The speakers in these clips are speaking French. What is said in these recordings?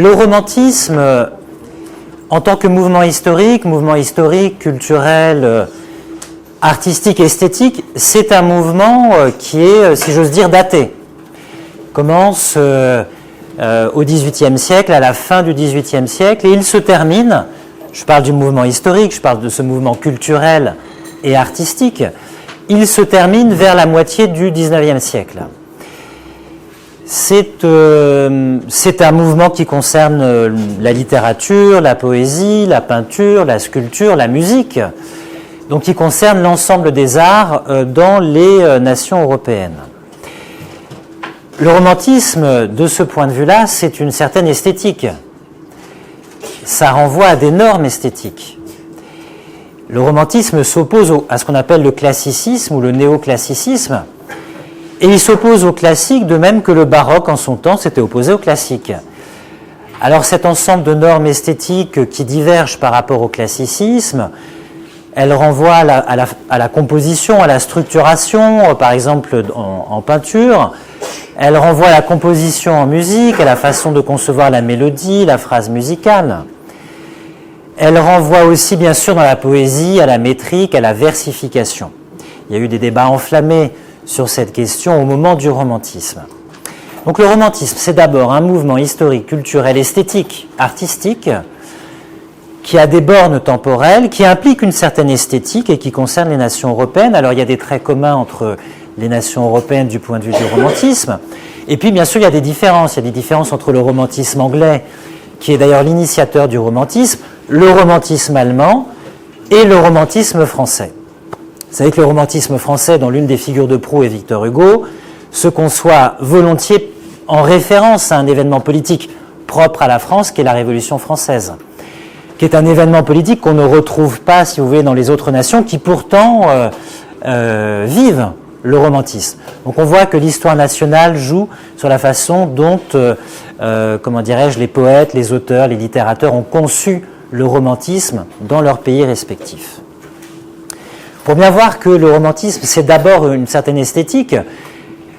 Le romantisme, en tant que mouvement historique, culturel, artistique, esthétique, c'est un mouvement qui est, si j'ose dire, daté. Commence au XVIIIe siècle, à la fin du XVIIIe siècle, et il se termine, je parle du mouvement historique, je parle de ce mouvement culturel et artistique, il se termine vers la moitié du XIXe siècle. C'est un mouvement qui concerne la littérature, la poésie, la peinture, la sculpture, la musique, donc qui concerne l'ensemble des arts dans les nations européennes. Le romantisme, de ce point de vue-là, c'est une certaine esthétique. Ça renvoie à des normes esthétiques. Le romantisme s'oppose à ce qu'on appelle le classicisme ou le néoclassicisme, et il s'oppose au classique de même que le baroque en son temps s'était opposé au classique. Alors cet ensemble de normes esthétiques qui divergent par rapport au classicisme, elles renvoient à la composition, à la structuration, par exemple en peinture, elles renvoient à la composition en musique, à la façon de concevoir la mélodie, la phrase musicale. Elles renvoient aussi bien sûr dans la poésie à la métrique, à la versification. Il y a eu des débats enflammés sur cette question au moment du romantisme. Donc le romantisme, c'est d'abord un mouvement historique, culturel, esthétique, artistique, qui a des bornes temporelles, qui implique une certaine esthétique et qui concerne les nations européennes. Alors il y a des traits communs entre les nations européennes du point de vue du romantisme, et puis bien sûr il y a des différences. Il y a des différences entre le romantisme anglais, qui est d'ailleurs l'initiateur du romantisme, le romantisme allemand et le romantisme français. Vous savez que le romantisme français, dont l'une des figures de proue est Victor Hugo, se conçoit volontiers en référence à un événement politique propre à la France, qui est la Révolution française, qui est un événement politique qu'on ne retrouve pas, si vous voulez, dans les autres nations, qui pourtant vivent le romantisme. Donc on voit que l'histoire nationale joue sur la façon dont, comment dirais-je, les poètes, les auteurs, les littérateurs ont conçu le romantisme dans leurs pays respectifs. Pour bien voir que le romantisme, c'est d'abord une certaine esthétique,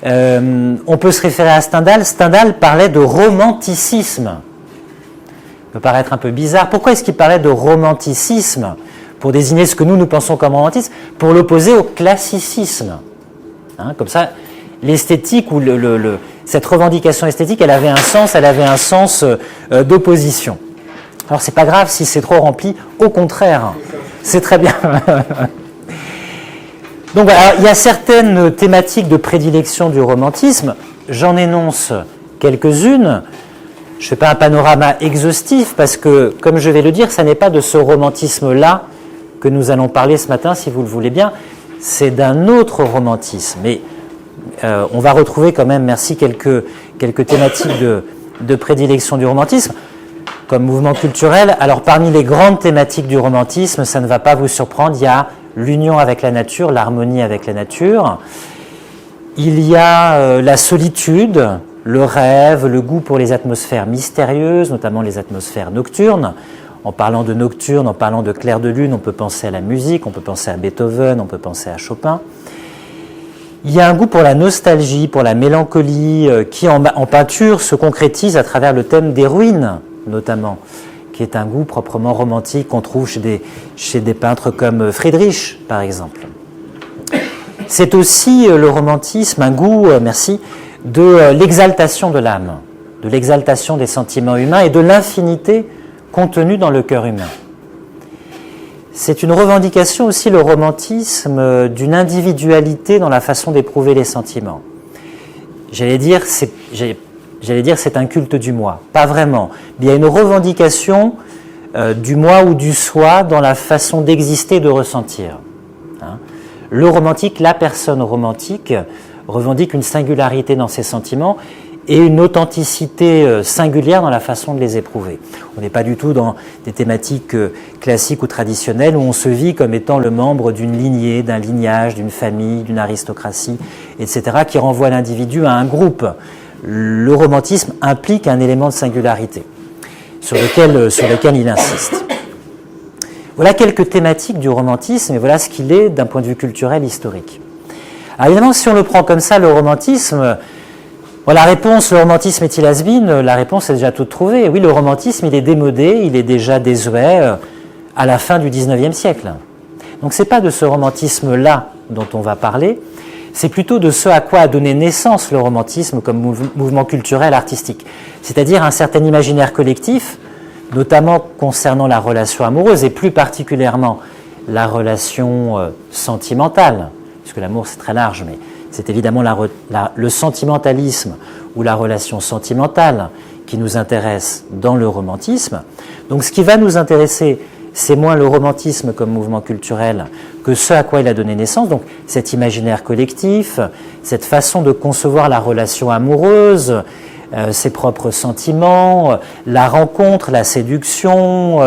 on peut se référer à Stendhal. Stendhal parlait de romanticisme. Ça peut paraître un peu bizarre. Pourquoi est-ce qu'il parlait de romanticisme pour désigner ce que nous pensons comme romantisme, pour l'opposer au classicisme? Comme ça, l'esthétique ou cette revendication esthétique, elle avait un sens d'opposition. Alors c'est pas grave si c'est trop rempli, au contraire, c'est très bien. Donc voilà, il y a certaines thématiques de prédilection du romantisme, j'en énonce quelques-unes. Je ne fais pas un panorama exhaustif parce que, comme je vais le dire, ça n'est pas de ce romantisme-là que nous allons parler ce matin, si vous le voulez bien, c'est d'un autre romantisme. Mais on va retrouver quand même, merci, quelques thématiques de prédilection du romantisme comme mouvement culturel. Alors parmi les grandes thématiques du romantisme, ça ne va pas vous surprendre, il y a l'union avec la nature, l'harmonie avec la nature. Il y a la solitude, le rêve, le goût pour les atmosphères mystérieuses, notamment les atmosphères nocturnes. En parlant de nocturne, en parlant de clair de lune, on peut penser à la musique, on peut penser à Beethoven, on peut penser à Chopin. Il y a un goût pour la nostalgie, pour la mélancolie, qui en peinture se concrétise à travers le thème des ruines, notamment, qui est un goût proprement romantique qu'on trouve chez des peintres comme Friedrich, par exemple. C'est aussi le romantisme, un goût, de l'exaltation de l'âme, de l'exaltation des sentiments humains et de l'infinité contenue dans le cœur humain. C'est une revendication aussi, le romantisme, d'une individualité dans la façon d'éprouver les sentiments. J'allais dire, c'est un culte du moi. Pas vraiment. Il y a une revendication du moi ou du soi dans la façon d'exister et de ressentir. Le romantique, la personne romantique, revendique une singularité dans ses sentiments et une authenticité singulière dans la façon de les éprouver. On n'est pas du tout dans des thématiques classiques ou traditionnelles où on se vit comme étant le membre d'une lignée, d'un lignage, d'une famille, d'une aristocratie, etc., qui renvoie l'individu à un groupe. Le romantisme implique un élément de singularité sur lequel il insiste. Voilà quelques thématiques du romantisme et voilà ce qu'il est d'un point de vue culturel historique. Alors évidemment, si on le prend comme ça, le romantisme, Bon, la réponse, le romantisme est-il has-been? La réponse est déjà toute trouvée. Oui, le romantisme, il est démodé, il est déjà désuet à la fin du XIXe siècle. Donc ce n'est pas de ce romantisme-là dont on va parler, c'est plutôt de ce à quoi a donné naissance le romantisme comme mouvement culturel artistique, c'est-à-dire un certain imaginaire collectif, notamment concernant la relation amoureuse et plus particulièrement la relation sentimentale, puisque l'amour c'est très large, mais c'est évidemment le sentimentalisme ou la relation sentimentale qui nous intéresse dans le romantisme. Donc ce qui va nous intéresser, c'est moins le romantisme comme mouvement culturel que ce à quoi il a donné naissance, donc cet imaginaire collectif, cette façon de concevoir la relation amoureuse, ses propres sentiments, la rencontre, la séduction,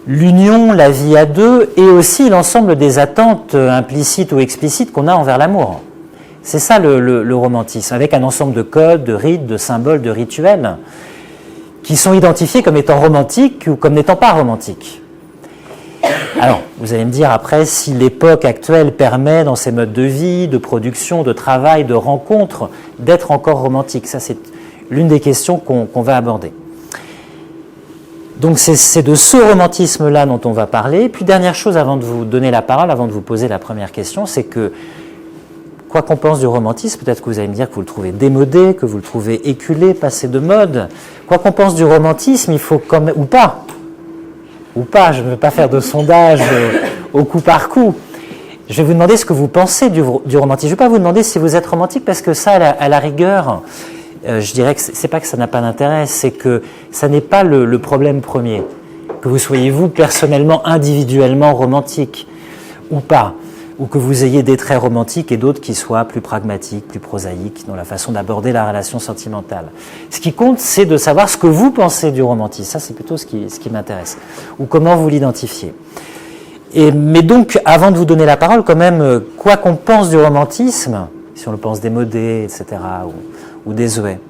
l'union, la vie à deux, et aussi l'ensemble des attentes implicites ou explicites qu'on a envers l'amour. C'est ça le romantisme, avec un ensemble de codes, de rites, de symboles, de rituels, qui sont identifiés comme étant romantiques ou comme n'étant pas romantiques. Alors, vous allez me dire après si l'époque actuelle permet, dans ses modes de vie, de production, de travail, de rencontre, d'être encore romantique. Ça, c'est l'une des questions qu'on va aborder. Donc, c'est de ce romantisme-là dont on va parler. Puis, dernière chose, avant de vous donner la parole, avant de vous poser la première question, c'est que quoi qu'on pense du romantisme, peut-être que vous allez me dire que vous le trouvez démodé, que vous le trouvez éculé, passé de mode. Quoi qu'on pense du romantisme, il faut quand même, ou pas, je ne veux pas faire de sondage au coup par coup. Je vais vous demander ce que vous pensez du romantisme. Je ne vais pas vous demander si vous êtes romantique, parce que ça, à la rigueur, je dirais que c'est pas que ça n'a pas d'intérêt, c'est que ça n'est pas le problème premier. Que vous soyez vous, personnellement, individuellement romantique, ou pas. Ou que vous ayez des traits romantiques et d'autres qui soient plus pragmatiques, plus prosaïques dans la façon d'aborder la relation sentimentale. Ce qui compte, c'est de savoir ce que vous pensez du romantisme. Ça, c'est plutôt ce qui m'intéresse. Ou comment vous l'identifiez. Mais donc, avant de vous donner la parole, quand même, quoi qu'on pense du romantisme, si on le pense démodé, etc., ou désuet,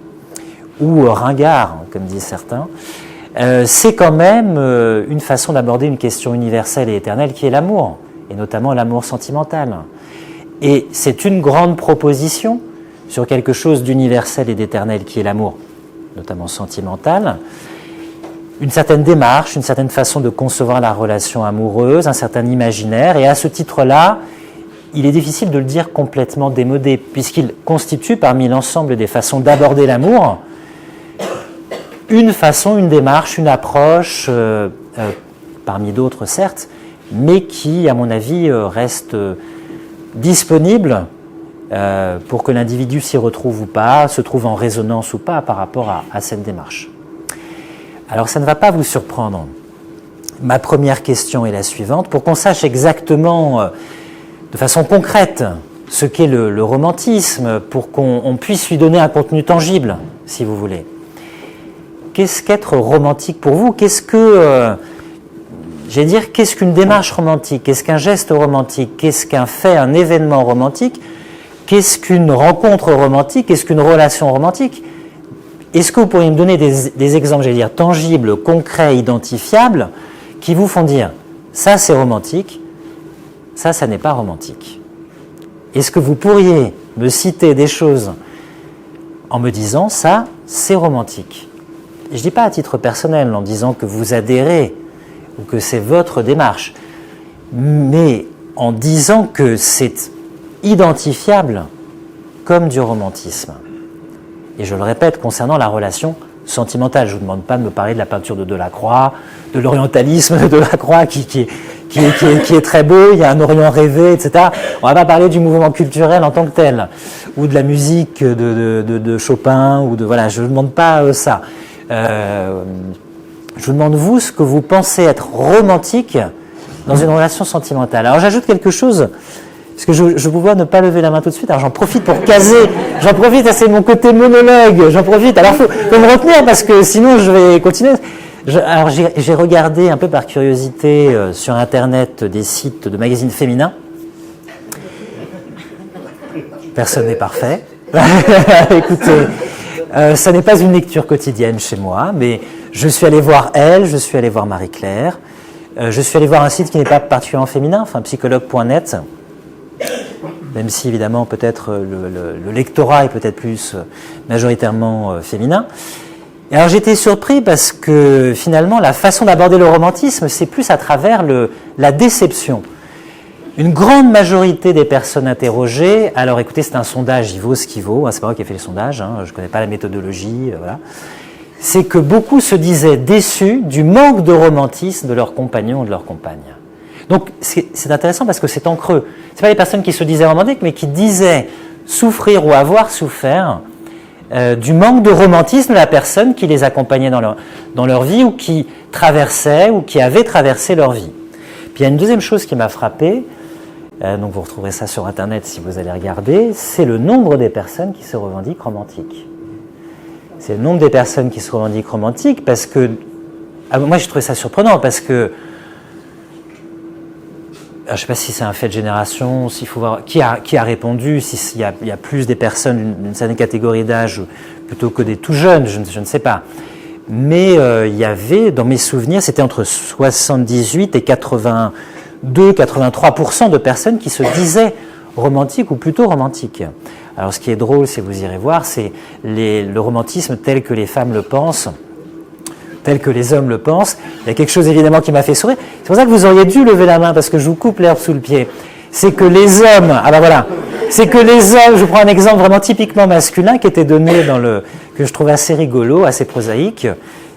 ou ringard, comme disent certains, c'est quand même une façon d'aborder une question universelle et éternelle qui est l'amour, et notamment l'amour sentimental. Et c'est une grande proposition sur quelque chose d'universel et d'éternel qui est l'amour, notamment sentimental, une certaine démarche, une certaine façon de concevoir la relation amoureuse, un certain imaginaire, et à ce titre-là, il est difficile de le dire complètement démodé, puisqu'il constitue parmi l'ensemble des façons d'aborder l'amour une façon, une démarche, une approche, parmi d'autres certes, mais qui, à mon avis, reste disponible pour que l'individu s'y retrouve ou pas, se trouve en résonance ou pas par rapport à cette démarche. Alors ça ne va pas vous surprendre. Ma première question est la suivante. Pour qu'on sache exactement, de façon concrète, ce qu'est le romantisme, pour qu'on puisse lui donner un contenu tangible, si vous voulez. Qu'est-ce qu'être romantique pour vous? Qu'est-ce qu'une démarche romantique? Qu'est-ce qu'un geste romantique? Qu'est-ce qu'un fait, un événement romantique? Qu'est-ce qu'une rencontre romantique? Qu'est-ce qu'une relation romantique? Est-ce que vous pourriez me donner des exemples, j'allais dire, tangibles, concrets, identifiables, qui vous font dire « ça c'est romantique, ça n'est pas romantique ». Est-ce que vous pourriez me citer des choses en me disant « ça c'est romantique ». Je ne dis pas à titre personnel en disant que vous adhérez ou que c'est votre démarche, mais en disant que c'est identifiable comme du romantisme. Et je le répète, concernant la relation sentimentale, je ne vous demande pas de me parler de la peinture de Delacroix, de l'orientalisme de Delacroix qui est très beau, il y a un Orient rêvé, etc. On ne va pas parler du mouvement culturel en tant que tel, ou de la musique de Chopin, ou de voilà, je ne vous demande pas ça. Je vous demande, vous, ce que vous pensez être romantique dans une relation sentimentale. Alors j'ajoute quelque chose, parce que je vous vois ne pas lever la main tout de suite, alors j'en profite pour caser, c'est mon côté monologue, j'en profite. Alors faut me retenir, parce que sinon je vais continuer. Alors j'ai regardé un peu par curiosité sur Internet des sites de magazines féminins. Personne n'est parfait. Écoutez, ça n'est pas une lecture quotidienne chez moi, mais je suis allé voir Elle, je suis allé voir Marie-Claire, je suis allé voir un site qui n'est pas particulièrement féminin, enfin psychologue.net. même si évidemment peut-être le lectorat est peut-être plus majoritairement féminin. Et alors j'étais surpris parce que finalement la façon d'aborder le romantisme, c'est plus à travers la déception. Une grande majorité des personnes interrogées, alors écoutez, c'est un sondage, il vaut ce qu'il vaut, hein, c'est pas moi qui ai fait les sondages, hein, je ne connais pas la méthodologie, voilà. C'est que beaucoup se disaient déçus du manque de romantisme de leur compagnon ou de leur compagne. Donc c'est intéressant parce que c'est en creux. Ce pas les personnes qui se disaient romantiques, mais qui disaient souffrir ou avoir souffert du manque de romantisme de la personne qui les accompagnait dans leur vie ou qui traversait ou qui avait traversé leur vie. Puis il y a une deuxième chose qui m'a frappé, donc vous retrouverez ça sur Internet si vous allez regarder, c'est le nombre des personnes qui se revendiquent romantiques. C'est le nombre des personnes qui se revendiquent romantiques parce que, moi j'ai trouvé ça surprenant parce que, je ne sais pas si c'est un fait de génération, s'il faut voir qui a répondu, s'il y a plus des personnes d'une certaine catégorie d'âge plutôt que des tout jeunes, je ne sais pas. Mais il y avait, dans mes souvenirs, c'était entre 78 et 82-83% de personnes qui se disaient romantiques ou plutôt romantiques. Alors ce qui est drôle, si vous irez voir, c'est le romantisme tel que les femmes le pensent, tel que les hommes le pensent. Il y a quelque chose évidemment qui m'a fait sourire. C'est pour ça que vous auriez dû lever la main parce que je vous coupe l'herbe sous le pied. C'est que les hommes, c'est que les hommes, je prends un exemple vraiment typiquement masculin qui était donné que je trouve assez rigolo, assez prosaïque,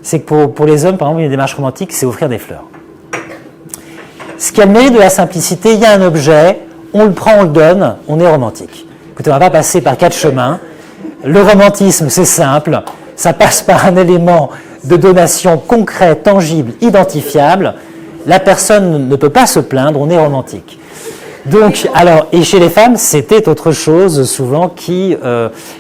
c'est que pour les hommes, par exemple, une démarche romantique, c'est offrir des fleurs. Ce qui a le mérite de la simplicité, il y a un objet, on le prend, on le donne, on est romantique. Écoutez, on ne va pas passer par 4 chemins. Le romantisme, c'est simple, ça passe par un élément de donation concret, tangible, identifiable. La personne ne peut pas se plaindre, on est romantique. Donc, alors, et chez les femmes, c'était autre chose, souvent, qui,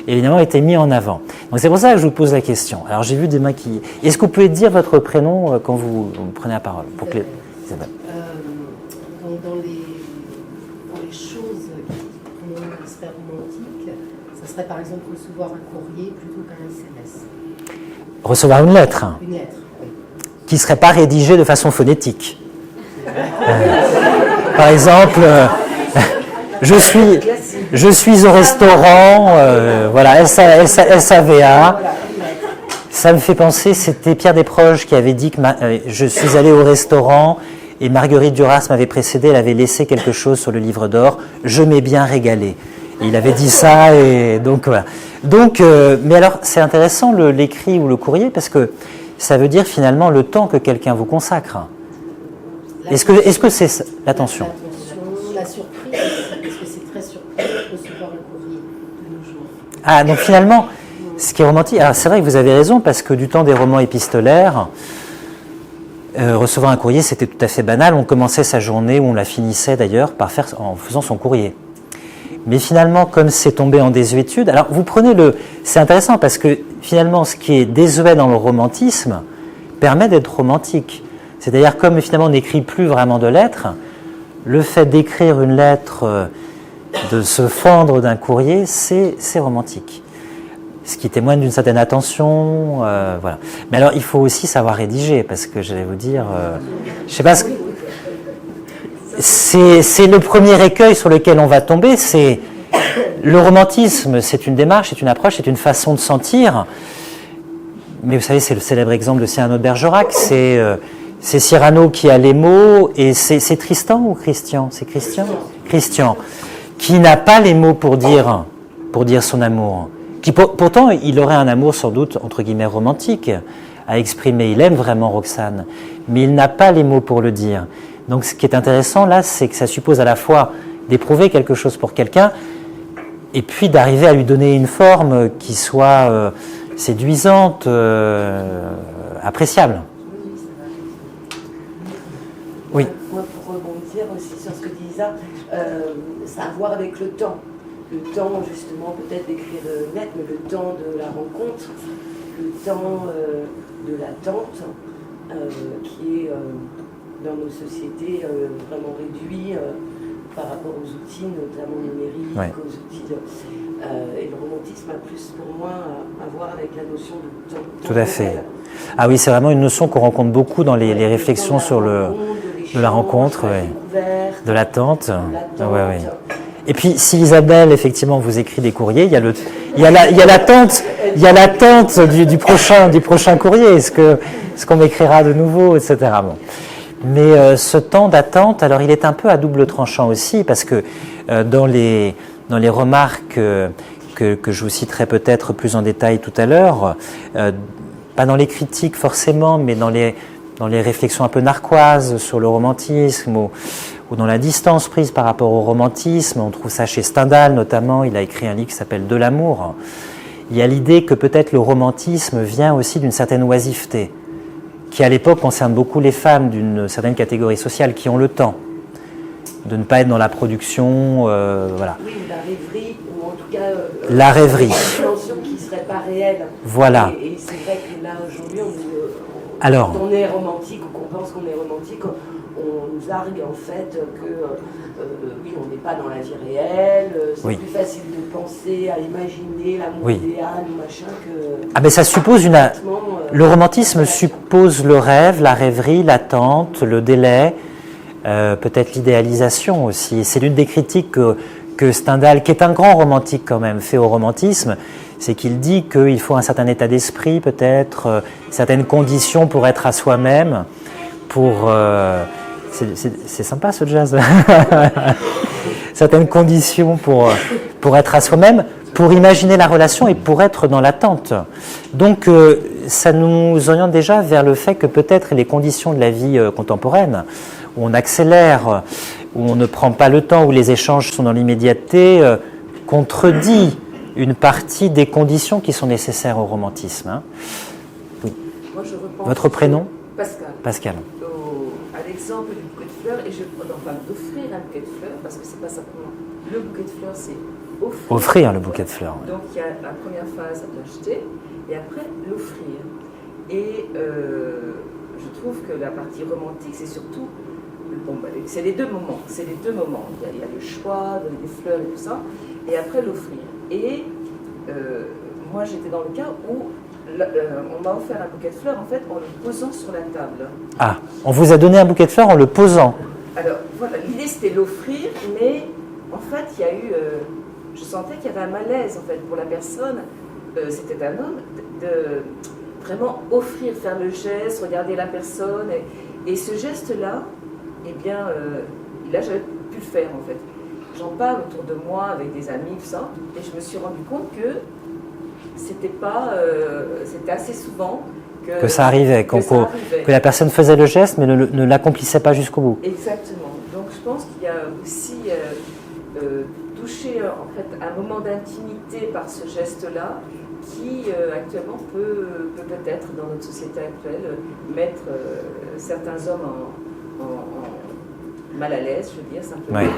évidemment, était mis en avant. Donc, c'est pour ça que je vous pose la question. Alors, j'ai vu des mains qui... Est-ce que vous pouvez dire votre prénom quand vous prenez la parole pour que Isabelle. Donc, dans les choses qui seraient romantiques, ça serait par exemple recevoir un courrier plutôt qu'un SMS. Recevoir une lettre. Une lettre, oui. Qui ne serait pas rédigée de façon phonétique. Par exemple, je suis au restaurant, voilà, SAVA. Ça me fait penser, c'était Pierre Desproges qui avait dit que je suis allé au restaurant et Marguerite Duras m'avait précédé, elle avait laissé quelque chose sur le livre d'or, je m'ai bien régalé. Et il avait dit ça, et donc voilà. Donc, mais alors, c'est intéressant l'écrit ou le courrier parce que ça veut dire finalement le temps que quelqu'un vous consacre. Est-ce que c'est l'attention? La surprise, parce que c'est très surprenant de recevoir le courrier de nos jours. Ah, donc finalement, ce qui est romantique, alors c'est vrai que vous avez raison, parce que du temps des romans épistolaires, recevoir un courrier, c'était tout à fait banal. On commençait sa journée, ou on la finissait d'ailleurs, en faisant son courrier. Mais finalement, comme c'est tombé en désuétude, alors vous prenez c'est intéressant parce que finalement, ce qui est désuet dans le romantisme permet d'être romantique. C'est-à-dire, comme finalement on n'écrit plus vraiment de lettres, le fait d'écrire une lettre, de se fendre d'un courrier, c'est romantique. Ce qui témoigne d'une certaine attention, voilà. Mais alors, il faut aussi savoir rédiger, parce que j'allais vous dire, je sais pas, c'est le premier écueil sur lequel on va tomber, c'est le romantisme, c'est une démarche, c'est une approche, c'est une façon de sentir. Mais vous savez, c'est le célèbre exemple de Cyrano de Bergerac, c'est Cyrano qui a les mots, et c'est Tristan ou Christian? C'est Christian? Christian, qui n'a pas les mots pour dire son amour. Pourtant, il aurait un amour sans doute, entre guillemets, romantique à exprimer. Il aime vraiment Roxane, mais il n'a pas les mots pour le dire. Donc ce qui est intéressant là, c'est que ça suppose à la fois d'éprouver quelque chose pour quelqu'un, et puis d'arriver à lui donner une forme qui soit séduisante, appréciable. Oui. Moi, pour rebondir aussi sur ce que dit Isa, ça a à voir avec le temps. Le temps, justement, peut-être d'écrire une lettre, mais le temps de la rencontre, le temps de l'attente, qui est dans nos sociétés vraiment réduit par rapport aux outils, notamment numériques, ouais. Aux outils et le romantisme a plus, pour moi, à voir avec la notion de temps. Tout à fait. Ah oui, c'est vraiment une notion qu'on rencontre beaucoup dans les réflexions sur de la rencontre, ouais. De l'attente. Ouais, ouais. Et puis, si Isabelle, effectivement, vous écrit des courriers, il y a l'attente du prochain courrier. Est-ce qu'on m'écrira de nouveau, etc. Bon. Mais ce temps d'attente, alors il est un peu à double tranchant aussi, parce que dans les remarques que je vous citerai peut-être plus en détail tout à l'heure, pas dans les critiques forcément, mais dans les réflexions un peu narquoises sur le romantisme ou dans la distance prise par rapport au romantisme, on trouve ça chez Stendhal notamment, il a écrit un livre qui s'appelle De l'amour. Il y a l'idée que peut-être le romantisme vient aussi d'une certaine oisiveté, qui à l'époque concerne beaucoup les femmes d'une certaine catégorie sociale qui ont le temps de ne pas être dans la production, voilà. Oui, la rêverie, ou en tout cas la rêverie. Une dimension qui ne serait pas réelle. Voilà. Et c'est vrai que là, aujourd'hui, Alors, quand on est romantique ou qu'on pense qu'on est romantique, on nous argue en fait que oui, on n'est pas dans la vie réelle, c'est oui. plus facile de penser à imaginer l'amour oui. idéal ou machin que... Ah mais ça suppose le romantisme suppose le rêve, la rêverie, l'attente, le délai, peut-être l'idéalisation aussi. C'est l'une des critiques que Stendhal, qui est un grand romantique quand même, fait au romantisme, c'est qu'il dit qu'il faut un certain état d'esprit peut-être, certaines conditions pour être à soi-même, pour... c'est sympa ce jazz. Certaines conditions pour être à soi-même, pour imaginer la relation et pour être dans l'attente. Donc ça nous oriente déjà vers le fait que peut-être les conditions de la vie contemporaine, où on accélère, où on ne prend pas le temps, où les échanges sont dans l'immédiateté, contredit une partie des conditions qui sont nécessaires au romantisme. Hein. Oui. Moi, je repense Votre prénom ? Pascal. Pascal. À l'exemple du bouquet de fleurs, et je enfin, d'offrir un bouquet de fleurs, parce que c'est pas simplement le bouquet de fleurs, c'est offrir. Offrir le bouquet de fleurs. Donc il y a la première phase, l'acheter, et après l'offrir. Et je trouve que la partie romantique, c'est surtout, bon, c'est les deux moments. C'est les deux moments. Il y a le choix, donner des fleurs et tout ça, et après l'offrir. Et moi, j'étais dans le cas où on m'a offert un bouquet de fleurs en fait en le posant sur la table. Ah, on vous a donné un bouquet de fleurs en le posant. Alors voilà, l'idée c'était l'offrir, mais en fait il y a eu, je sentais qu'il y avait un malaise en fait pour la personne, c'était un homme, de vraiment offrir, faire le geste, regarder la personne, et ce geste-là, eh bien, là j'avais pu le faire en fait. J'en parle autour de moi avec des amis, tout ça, et je me suis rendu compte que c'était pas, c'était assez souvent que ça arrivait, que la personne faisait le geste mais ne l'accomplissait pas jusqu'au bout. Exactement. Donc je pense qu'il y a aussi toucher en fait un moment d'intimité par ce geste-là qui actuellement peut peut-être dans notre société actuelle mettre certains hommes en mal à l'aise, je veux dire simplement. Ouais.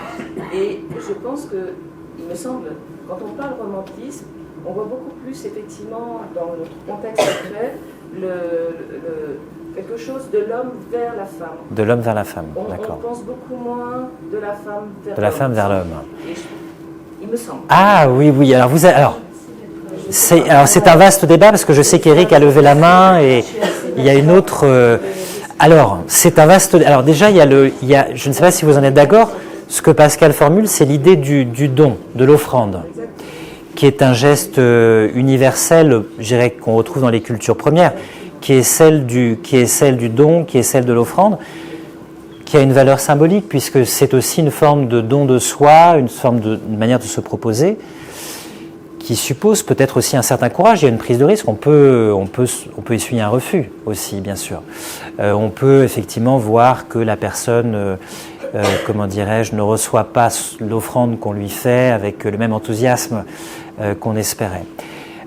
Et je pense que, il me semble, quand on parle romantisme, on voit beaucoup plus effectivement dans notre contexte actuel quelque chose de l'homme vers la femme. De l'homme vers la femme, d'accord. On pense beaucoup moins de la femme vers l'homme. De la femme vers l'homme. Il me semble. Ah oui, oui. Alors c'est un vaste débat parce que je sais qu'Éric a levé la main et il y a une autre. Alors c'est un vaste. Alors déjà il y a, je ne sais pas si vous en êtes d'accord. Ce que Pascal formule, c'est l'idée du don, de l'offrande, qui est un geste universel, je dirais qu'on retrouve dans les cultures premières, qui est celle du don, qui est celle de l'offrande, qui a une valeur symbolique puisque c'est aussi une forme de don de soi, une manière de se proposer, qui suppose peut-être aussi un certain courage. Il y a une prise de risque. On peut essuyer un refus aussi, bien sûr. On peut effectivement voir que la personne, comment dirais-je, ne reçoit pas l'offrande qu'on lui fait avec le même enthousiasme qu'on espérait.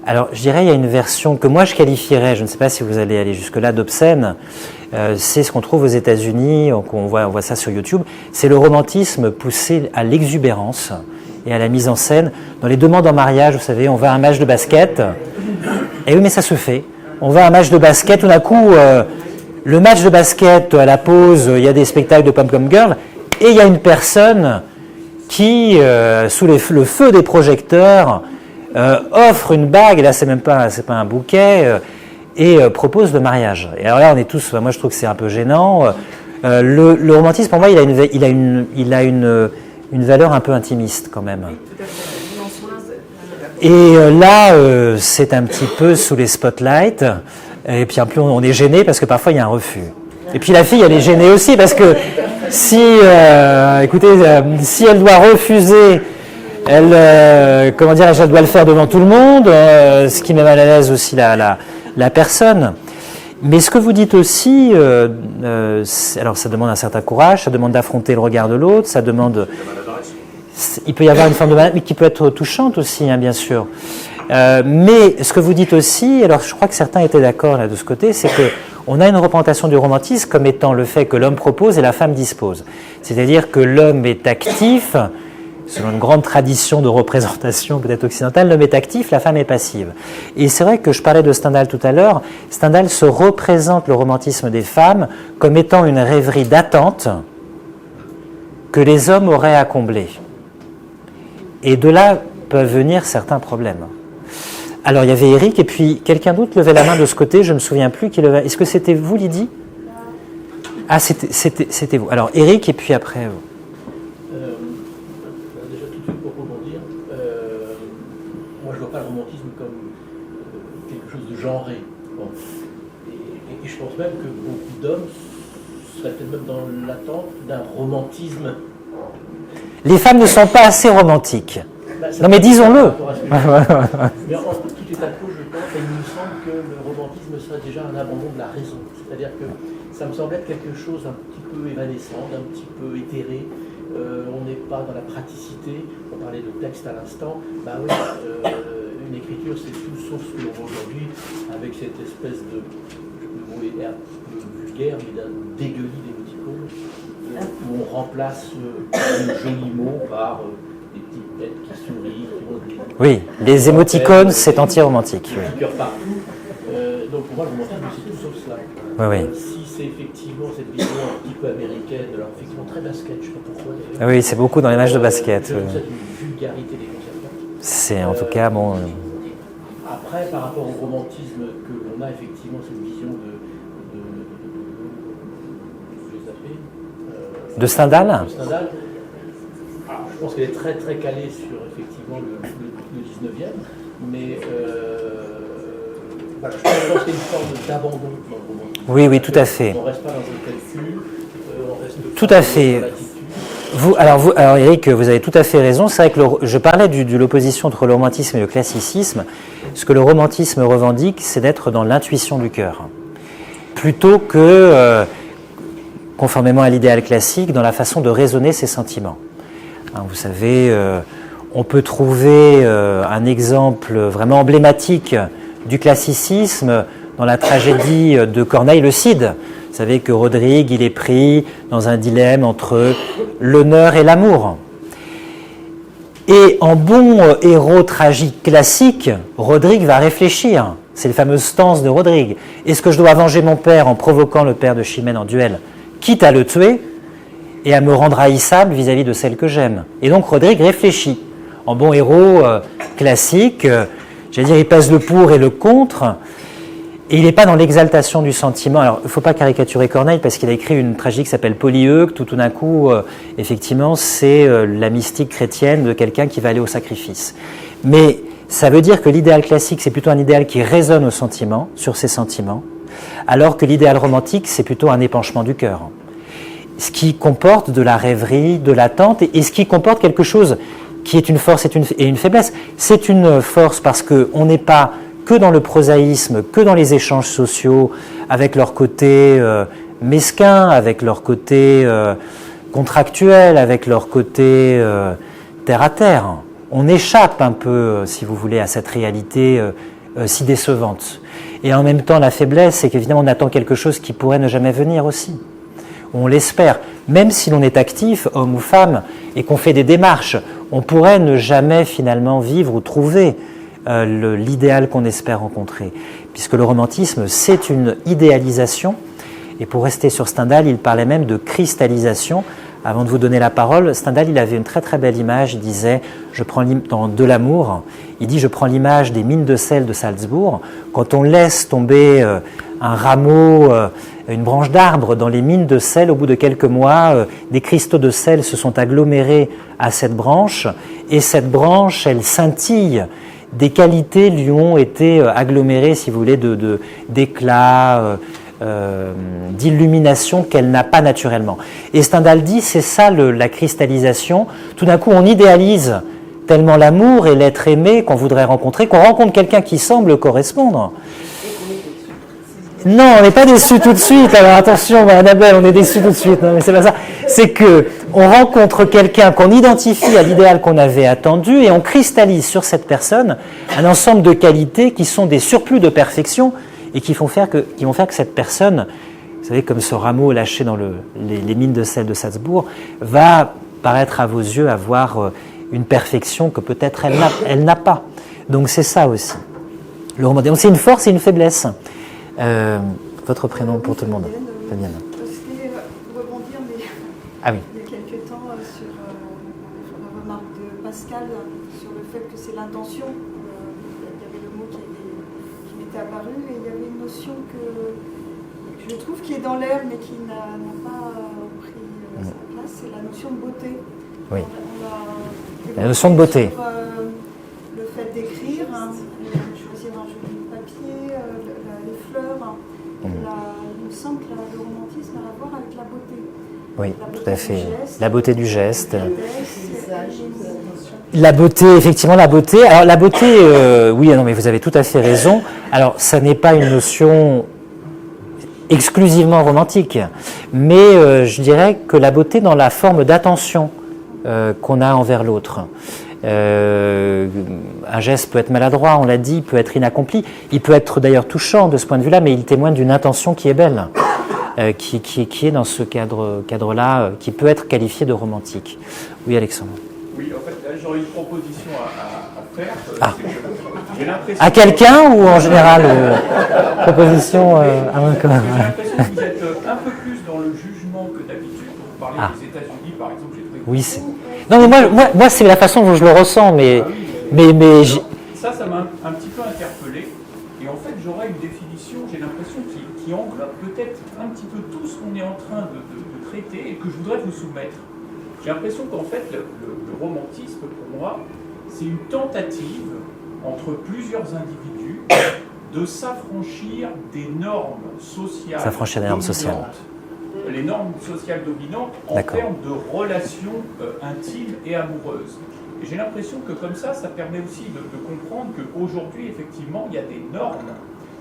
Alors, je dirais, il y a une version que moi je qualifierais, je ne sais pas si vous allez aller jusque-là, d'obscène. C'est ce qu'on trouve aux États-Unis, on voit ça sur YouTube. C'est le romantisme poussé à l'exubérance et à la mise en scène. Dans les demandes en mariage, vous savez, on va à un match de basket. Et oui, mais ça se fait. On va à un match de basket, tout d'un coup, le match de basket, à la pause, il y a des spectacles de Pom-Pom Girl, et il y a une personne qui, sous le feu des projecteurs, offre une bague, et là c'est pas un bouquet, et propose le mariage. Et alors là on est tous, moi je trouve que c'est un peu gênant. Le romantisme pour moi il a une valeur un peu intimiste quand même. Tout à fait. Cette dimension-là, Et là, c'est un petit peu sous les spotlights. Et puis en plus, on est gêné parce que parfois il y a un refus. Et puis la fille, elle est gênée aussi parce que si, si elle doit refuser, elle, comment dire, elle doit le faire devant tout le monde, ce qui met mal à l'aise aussi la personne. Mais ce que vous dites aussi, alors ça demande un certain courage, ça demande d'affronter le regard de l'autre, ça demande... Il peut y avoir une forme de maladresse, mais qui peut être touchante aussi, hein, bien sûr. Mais ce que vous dites aussi, alors je crois que certains étaient d'accord là de ce côté, c'est que on a une représentation du romantisme comme étant le fait que l'homme propose et la femme dispose. C'est-à-dire que l'homme est actif, selon une grande tradition de représentation peut-être occidentale, l'homme est actif, la femme est passive. Et c'est vrai que je parlais de Stendhal tout à l'heure, Stendhal se représente le romantisme des femmes comme étant une rêverie d'attente que les hommes auraient à combler. Et de là peuvent venir certains problèmes. Alors il y avait Eric et puis quelqu'un d'autre levait la main de ce côté, je ne me souviens plus qui levait. Est-ce que c'était vous, Lydie? Ah, c'était vous. Alors Eric et puis après vous. Déjà tout de suite pour rebondir, moi je vois pas le romantisme comme quelque chose de genré. Bon. Et je pense même que beaucoup d'hommes seraient peut-être même dans l'attente d'un romantisme. Les femmes ne sont pas assez romantiques. Non mais disons-le. Mais en tout état de cause, je pense, il me semble que le romantisme serait déjà un abandon de la raison. C'est-à-dire que ça me semble être quelque chose d'un petit peu évanescent, d'un petit peu éthéré. On n'est pas dans la praticité. On parlait de texte à l'instant. Bah oui, une écriture, c'est tout sauf ce que l'on voit aujourd'hui, avec cette espèce de, le mot est un peu vulgaire, mais d'un dégueulis d'émoticônes, où on remplace un joli mot par des petites têtes qui sourient, qui ont des... Oui, les émoticônes, c'est anti-romantique. Des cœurs partout. Donc pour moi, le romantisme, c'est tout sauf cela. Oui. Si c'est effectivement cette vision un petit peu américaine, alors effectivement très basket, je ne sais pas pourquoi d'ailleurs. Oui, c'est beaucoup dans les matchs de basket. C'est une vulgarité déconcertante. C'est en tout cas, bon... Après, par rapport au romantisme que l'on a, effectivement, cette vision de Stendhal. Je pense qu'elle est très très calée sur effectivement le 19e, mais voilà, je pense qu'il y a une forme d'abandon dans le romantisme. Oui, oui, tout à fait. On ne reste pas dans un calcul, on reste tout à fait. Alors Eric, vous avez tout à fait raison. C'est vrai que je parlais de l'opposition entre le romantisme et le classicisme. Ce que le romantisme revendique, c'est d'être dans l'intuition du cœur, plutôt que, conformément à l'idéal classique, dans la façon de raisonner ses sentiments. Hein, vous savez, on peut trouver un exemple vraiment emblématique du classicisme dans la tragédie de Corneille, le Cid. Vous savez que Rodrigue, il est pris dans un dilemme entre l'honneur et l'amour. Et en bon héros tragique classique, Rodrigue va réfléchir. C'est les fameuses stances de Rodrigue. Est-ce que je dois venger mon père en provoquant le père de Chimène en duel, quitte à le tuer et à me rendre haïssable vis-à-vis de celle que j'aime? Et donc Rodrigue réfléchit. En bon héros classique, j'allais dire, il pèse le pour et le contre, et il n'est pas dans l'exaltation du sentiment. Alors, il ne faut pas caricaturer Corneille, parce qu'il a écrit une tragédie qui s'appelle Polyeucte, tout d'un coup, effectivement, c'est la mystique chrétienne de quelqu'un qui va aller au sacrifice. Mais ça veut dire que l'idéal classique, c'est plutôt un idéal qui résonne au sentiment, sur ses sentiments, alors que l'idéal romantique, c'est plutôt un épanchement du cœur. Ce qui comporte de la rêverie, de l'attente, et ce qui comporte quelque chose qui est une force et une faiblesse. C'est une force parce qu'on n'est pas que dans le prosaïsme, que dans les échanges sociaux, avec leur côté mesquin, avec leur côté contractuel, avec leur côté terre à terre. On échappe un peu, si vous voulez, à cette réalité si décevante. Et en même temps, la faiblesse, c'est qu'évidemment, on attend quelque chose qui pourrait ne jamais venir aussi. On l'espère. Même si l'on est actif, homme ou femme, et qu'on fait des démarches, on pourrait ne jamais finalement vivre ou trouver l'idéal qu'on espère rencontrer. Puisque le romantisme, c'est une idéalisation. Et pour rester sur Stendhal, il parlait même de cristallisation. Avant de vous donner la parole, Stendhal, il avait une très très belle image. Il disait, dans De l'amour, il dit, je prends l'image des mines de sel de Salzbourg. Quand on laisse tomber un rameau une branche d'arbre dans les mines de sel. Au bout de quelques mois, des cristaux de sel se sont agglomérés à cette branche, et cette branche, elle scintille. Des qualités lui ont été agglomérées, si vous voulez, d'éclat, d'illumination qu'elle n'a pas naturellement. Et Stendhal dit, c'est ça la cristallisation. Tout d'un coup, on idéalise tellement l'amour et l'être aimé qu'on voudrait rencontrer, qu'on rencontre quelqu'un qui semble correspondre. Non, on n'est pas déçu tout de suite. Alors attention, Annabelle, on est déçu tout de suite. Non, mais c'est pas ça. C'est que on rencontre quelqu'un qu'on identifie à l'idéal qu'on avait attendu et on cristallise sur cette personne un ensemble de qualités qui sont des surplus de perfection et qui vont faire que cette personne, vous savez, comme ce rameau lâché dans les mines de sel de Salzbourg, va paraître à vos yeux avoir une perfection que peut-être elle n'a pas. Donc c'est ça aussi. Le roman. Donc c'est une force et une faiblesse. Votre prénom pour tout le monde, Fabienne. Je voulais rebondir, mais Ah oui. il y a quelques temps sur la remarque de Pascal sur le fait que c'est l'intention. Il y avait le mot qui m'était apparu et il y avait une notion que je trouve qui est dans l'air mais qui n'a pas pris sa place, c'est la notion de beauté. Oui. On a La notion de beauté. sur, le fait d'écrire, choisir un joli papier, les fleurs. Il me semble que le romantisme a à voir avec la beauté. Oui, La tout à beauté fait. du geste, La beauté du geste. Les La beauté, effectivement, la beauté. Alors la beauté, oui, non, mais vous avez tout à fait raison. Alors, ça n'est pas une notion exclusivement romantique, mais je dirais que la beauté dans la forme d'attention qu'on a envers l'autre. Un geste peut être maladroit, on l'a dit, peut être inaccompli, il peut être d'ailleurs touchant de ce point de vue-là, mais il témoigne d'une intention qui est belle, qui est dans ce cadre-là, qui peut être qualifié de romantique. Oui, Alexandre. Oui, en fait, là, j'aurais une proposition à faire. Ah. C'est que j'ai l'impression À quelqu'un ou en général proposition à un j'ai l'impression que vous êtes un peu plus dans le jugement que d'habitude. Vous parlez Ah. des États-Unis, par exemple, j'ai trouvé. Oui, non, mais moi c'est la façon dont je le ressens, mais Ça m'a un petit peu interpellé. Et en fait, j'aurais une définition, j'ai l'impression, qui englobe peut-être un petit peu tout ce qu'on est en train de traiter et que je voudrais vous soumettre. J'ai l'impression qu'en fait, le romantisme, pour moi, c'est une tentative entre plusieurs individus de s'affranchir des normes sociales. S'affranchir des normes sociales. Les normes sociales dominantes en D'accord. termes de relations intimes et amoureuses. Et j'ai l'impression que comme ça permet aussi de comprendre qu'aujourd'hui, effectivement, il y a des normes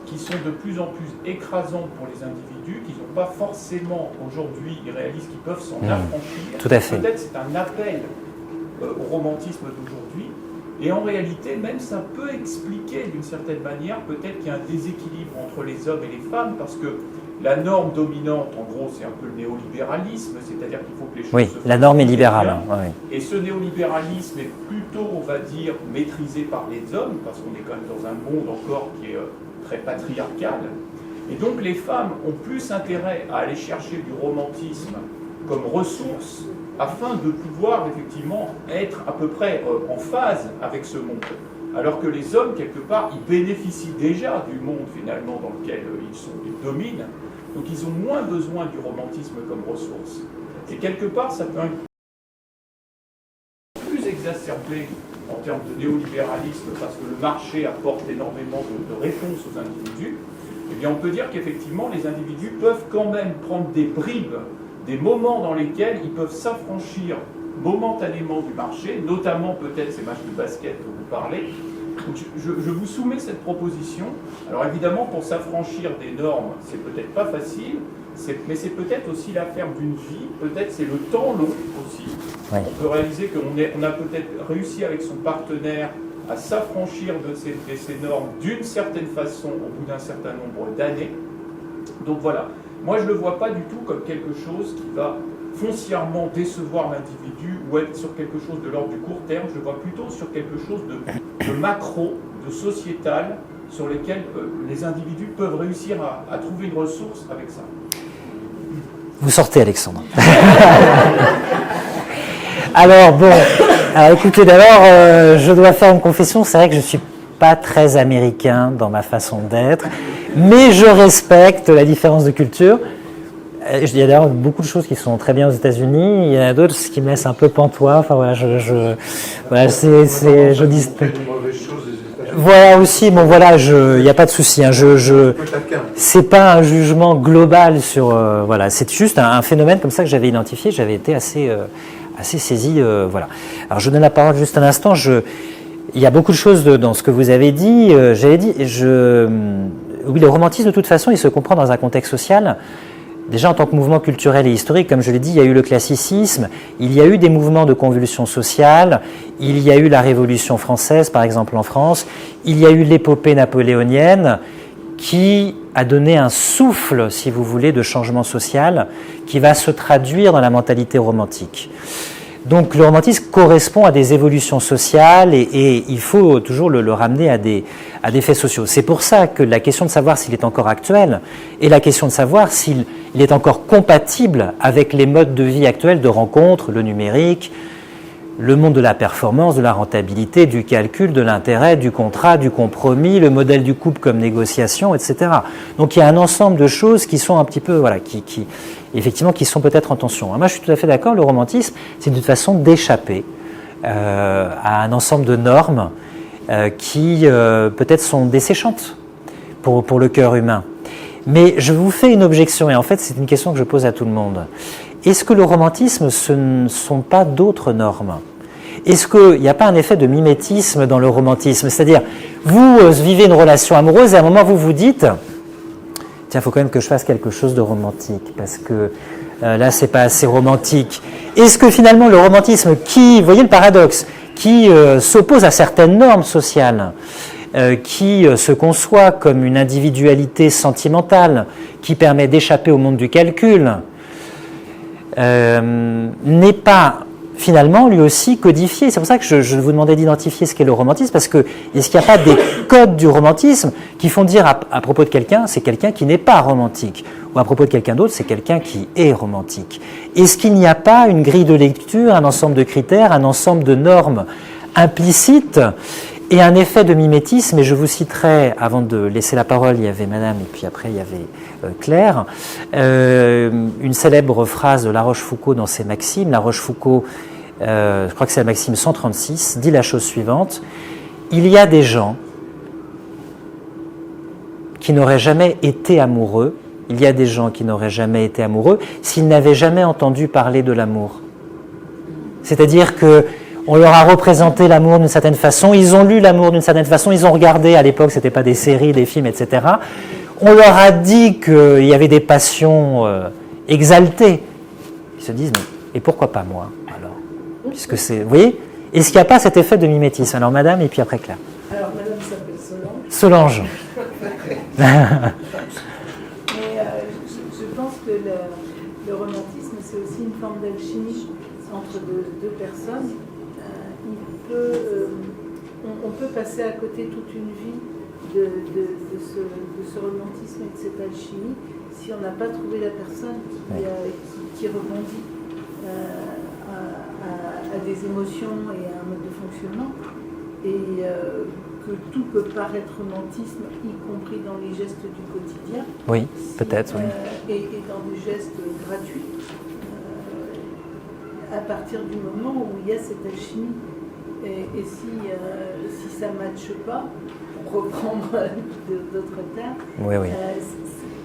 qui sont de plus en plus écrasantes pour les individus, qui n'ont pas forcément, aujourd'hui, ils réalisent qu'ils peuvent s'en affranchir. Tout à fait. Peut-être c'est un appel au romantisme d'aujourd'hui. Et en réalité, même ça peut expliquer d'une certaine manière peut-être qu'il y a un déséquilibre entre les hommes et les femmes, parce que la norme dominante, en gros, c'est un peu le néolibéralisme, c'est-à-dire qu'il faut que les choses oui, se la fassent norme est bien. libérale. Oui. Et ce néolibéralisme est plutôt, on va dire, maîtrisé par les hommes, parce qu'on est quand même dans un monde encore qui est très patriarcal. Et donc les femmes ont plus intérêt à aller chercher du romantisme comme ressource afin de pouvoir effectivement être à peu près en phase avec ce monde. Alors que les hommes, quelque part, ils bénéficient déjà du monde finalement dans lequel ils dominent. Donc ils ont moins besoin du romantisme comme ressource. Et quelque part, ça peut plus exacerber en termes de néolibéralisme parce que le marché apporte énormément de réponses aux individus. Eh bien, on peut dire qu'effectivement, les individus peuvent quand même prendre des bribes, des moments dans lesquels ils peuvent s'affranchir momentanément du marché, notamment peut-être ces matchs de basket dont vous parlez. Donc je vous soumets cette proposition. Alors évidemment, pour s'affranchir des normes, c'est peut-être pas facile, mais c'est peut-être aussi l'affaire d'une vie, peut-être c'est le temps long aussi. Oui. On peut réaliser qu'on a peut-être réussi avec son partenaire à s'affranchir de ces normes d'une certaine façon au bout d'un certain nombre d'années. Donc voilà, moi je ne le vois pas du tout comme quelque chose qui va foncièrement décevoir l'individu ou être sur quelque chose de l'ordre du court terme. Je le vois plutôt sur quelque chose de macro, de sociétal, sur lesquels les individus peuvent réussir à trouver une ressource avec ça. Vous sortez, Alexandre. Alors bon, écoutez, d'abord, je dois faire une confession. C'est vrai que je suis pas très américain dans ma façon d'être, mais je respecte la différence de culture. il y a d'ailleurs beaucoup de choses qui sont très bien aux États-Unis. Il y en a d'autres qui me laissent un peu pantois. Enfin voilà, voilà, je dis. Voilà aussi, bon voilà, il n'y a pas de souci. Hein, c'est pas un jugement global sur, voilà, c'est juste un phénomène comme ça que j'avais identifié. J'avais été assez saisi, voilà. Alors je donne la parole juste un instant. Il y a beaucoup de choses dans ce que vous avez dit. Oui, le romantisme de toute façon, il se comprend dans un contexte social. Déjà en tant que mouvement culturel et historique, comme je l'ai dit, il y a eu le classicisme, il y a eu des mouvements de convulsion sociale, il y a eu la Révolution française, par exemple en France, il y a eu l'épopée napoléonienne qui a donné un souffle, si vous voulez, de changement social qui va se traduire dans la mentalité romantique. Donc le romantisme correspond à des évolutions sociales et il faut toujours le ramener à des faits sociaux. C'est pour ça que la question de savoir s'il est encore actuel et la question de savoir s'il est encore compatible avec les modes de vie actuels de rencontre, le numérique, le monde de la performance, de la rentabilité, du calcul, de l'intérêt, du contrat, du compromis, le modèle du couple comme négociation, etc. Donc il y a un ensemble de choses qui sont un petit peu, voilà, effectivement, qui sont peut-être en tension. Moi, je suis tout à fait d'accord, le romantisme, c'est une façon d'échapper à un ensemble de normes qui peut-être sont desséchantes pour le cœur humain. Mais je vous fais une objection, et en fait, c'est une question que je pose à tout le monde. Est-ce que le romantisme, ce ne sont pas d'autres normes ? Est-ce qu'il n'y a pas un effet de mimétisme dans le romantisme ? C'est-à-dire, vous vivez une relation amoureuse et à un moment, vous vous dites... Tiens, il faut quand même que je fasse quelque chose de romantique, parce que là, c'est pas assez romantique. Est-ce que finalement, le romantisme qui, vous voyez le paradoxe, qui s'oppose à certaines normes sociales, qui se conçoit comme une individualité sentimentale, qui permet d'échapper au monde du calcul, n'est pas finalement lui aussi codifié. C'est pour ça que je vous demandais d'identifier ce qu'est le romantisme, parce que est-ce qu'il n'y a pas des codes du romantisme qui font dire à propos de quelqu'un, c'est quelqu'un qui n'est pas romantique, ou à propos de quelqu'un d'autre, c'est quelqu'un qui est romantique. Est-ce qu'il n'y a pas une grille de lecture, un ensemble de critères, un ensemble de normes implicites et un effet de mimétisme? Et je vous citerai, avant de laisser la parole, il y avait Madame et puis après il y avait Claire, une célèbre phrase de La Rochefoucauld dans ses Maximes. La Rochefoucauld, je crois que c'est la Maxime 136, dit la chose suivante: il y a des gens qui n'auraient jamais été amoureux, il y a des gens qui n'auraient jamais été amoureux s'ils n'avaient jamais entendu parler de l'amour. C'est-à-dire que on leur a représenté l'amour d'une certaine façon, ils ont lu l'amour d'une certaine façon, ils ont regardé, à l'époque c'était pas des séries, des films, etc. On leur a dit qu'il y avait des passions exaltées. Ils se disent, mais et pourquoi pas moi alors? Puisque c'est, vous voyez, est-ce qu'il n'y a pas cet effet de mimétisme? Alors Madame et puis après Claire. Alors Madame s'appelle Solange. Solange. Mais je pense que le romantisme, c'est aussi une forme d'alchimie entre deux personnes. On peut passer à côté toute une vie de ce romantisme et de cette alchimie si on n'a pas trouvé la personne qui rebondit à des émotions et à un mode de fonctionnement, et que tout peut paraître romantisme, y compris dans les gestes du quotidien. Oui, peut-être, oui. Et dans des gestes gratuits, à partir du moment où il y a cette alchimie. Et si ça ne matche pas, pour reprendre d'autres termes, oui.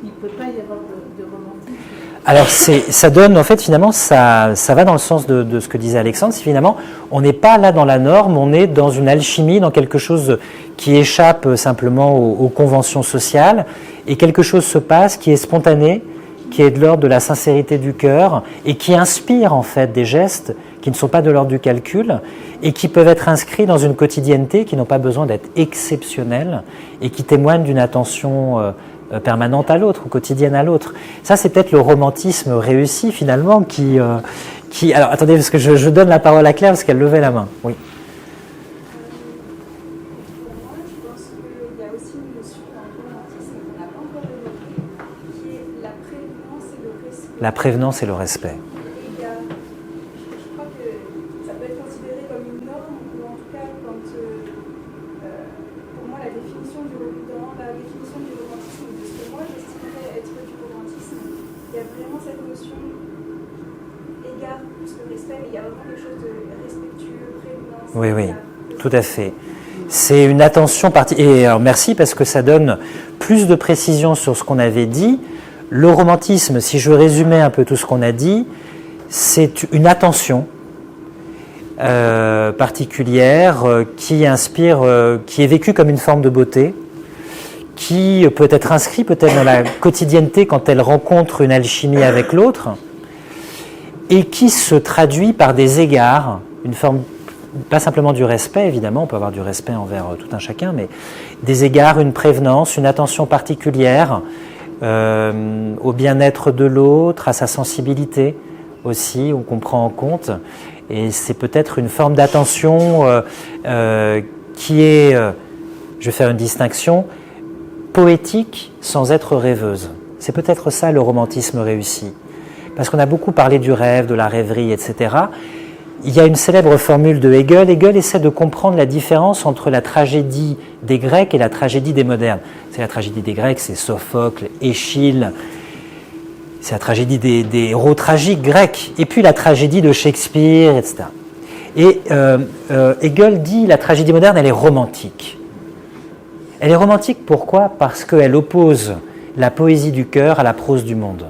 Il ne peut pas y avoir de romantisme. Alors ça donne, en fait, finalement, ça va dans le sens de ce que disait Alexandre. C'est finalement, on n'est pas là dans la norme, on est dans une alchimie, dans quelque chose qui échappe simplement aux conventions sociales, et quelque chose se passe qui est spontané, qui est de l'ordre de la sincérité du cœur, et qui inspire en fait des gestes qui ne sont pas de l'ordre du calcul, et qui peuvent être inscrits dans une quotidienneté qui n'ont pas besoin d'être exceptionnelles, et qui témoignent d'une attention permanente à l'autre, ou quotidienne à l'autre. Ça, c'est peut-être le romantisme réussi, finalement, qui... Alors, attendez, parce que je donne la parole à Claire, parce qu'elle levait la main. Oui. Pour moi, je pense qu'il y a aussi une notion dans le romantisme qu'on n'a pas encore évoquée, qui est la prévenance et le respect. La prévenance et le respect. Je crois que ça peut être considéré comme une norme, ou en tout cas, quand, pour moi, la définition du romantisme, de ce que moi j'estimerais être du romantisme, il y a vraiment cette regard, plus que respect, mais il y a vraiment quelque chose de respectueux, prévenant. Oui, oui, tout à fait. C'est une attention particulière. Et alors merci parce que ça donne plus de précision sur ce qu'on avait dit. Le romantisme, si je résumais un peu tout ce qu'on a dit, c'est une attention particulière qui inspire, qui est vécue comme une forme de beauté, qui peut être inscrite peut-être dans la quotidienneté quand elle rencontre une alchimie avec l'autre, et qui se traduit par des égards, une forme, pas simplement du respect, évidemment, on peut avoir du respect envers tout un chacun, mais des égards, une prévenance, une attention particulière au bien-être de l'autre, à sa sensibilité aussi, qu'on prend en compte. Et c'est peut-être une forme d'attention qui est, je vais faire une distinction, poétique sans être rêveuse. C'est peut-être ça le romantisme réussi. Parce qu'on a beaucoup parlé du rêve, de la rêverie, etc. Il y a une célèbre formule de Hegel. Hegel essaie de comprendre la différence entre la tragédie des Grecs et la tragédie des modernes. C'est la tragédie des Grecs, c'est Sophocle, Échille, c'est la tragédie des héros tragiques grecs, et puis la tragédie de Shakespeare, etc. Et Hegel dit la tragédie moderne, elle est romantique. Elle est romantique pourquoi ? Parce qu'elle oppose la poésie du cœur à la prose du monde.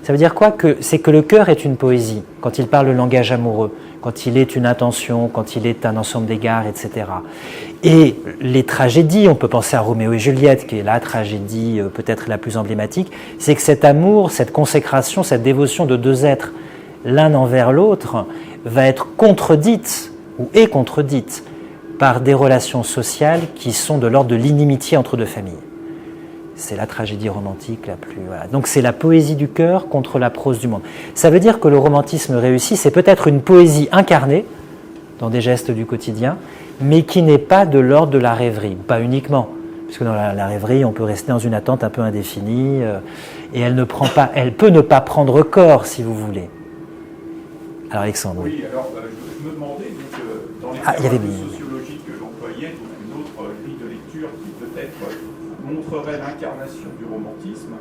Ça veut dire quoi ? C'est que le cœur est une poésie, quand il parle le langage amoureux, quand il est une intention, quand il est un ensemble d'égards, etc. Et les tragédies, on peut penser à Roméo et Juliette, qui est la tragédie peut-être la plus emblématique, c'est que cet amour, cette consécration, cette dévotion de deux êtres l'un envers l'autre va être contredite, ou est contredite, par des relations sociales qui sont de l'ordre de l'inimitié entre deux familles. C'est la tragédie romantique la plus... Voilà. Donc c'est la poésie du cœur contre la prose du monde. Ça veut dire que le romantisme réussi, c'est peut-être une poésie incarnée dans des gestes du quotidien, mais qui n'est pas de l'ordre de la rêverie, pas uniquement. Parce que dans la rêverie, on peut rester dans une attente un peu indéfinie, et elle peut ne pas prendre corps, si vous voulez. Alors Alexandre. Oui, alors je me demandais, dans les termes de sociologie que j'employais, une autre grille de lecture qui peut-être montrerait l'incarnation du romantisme,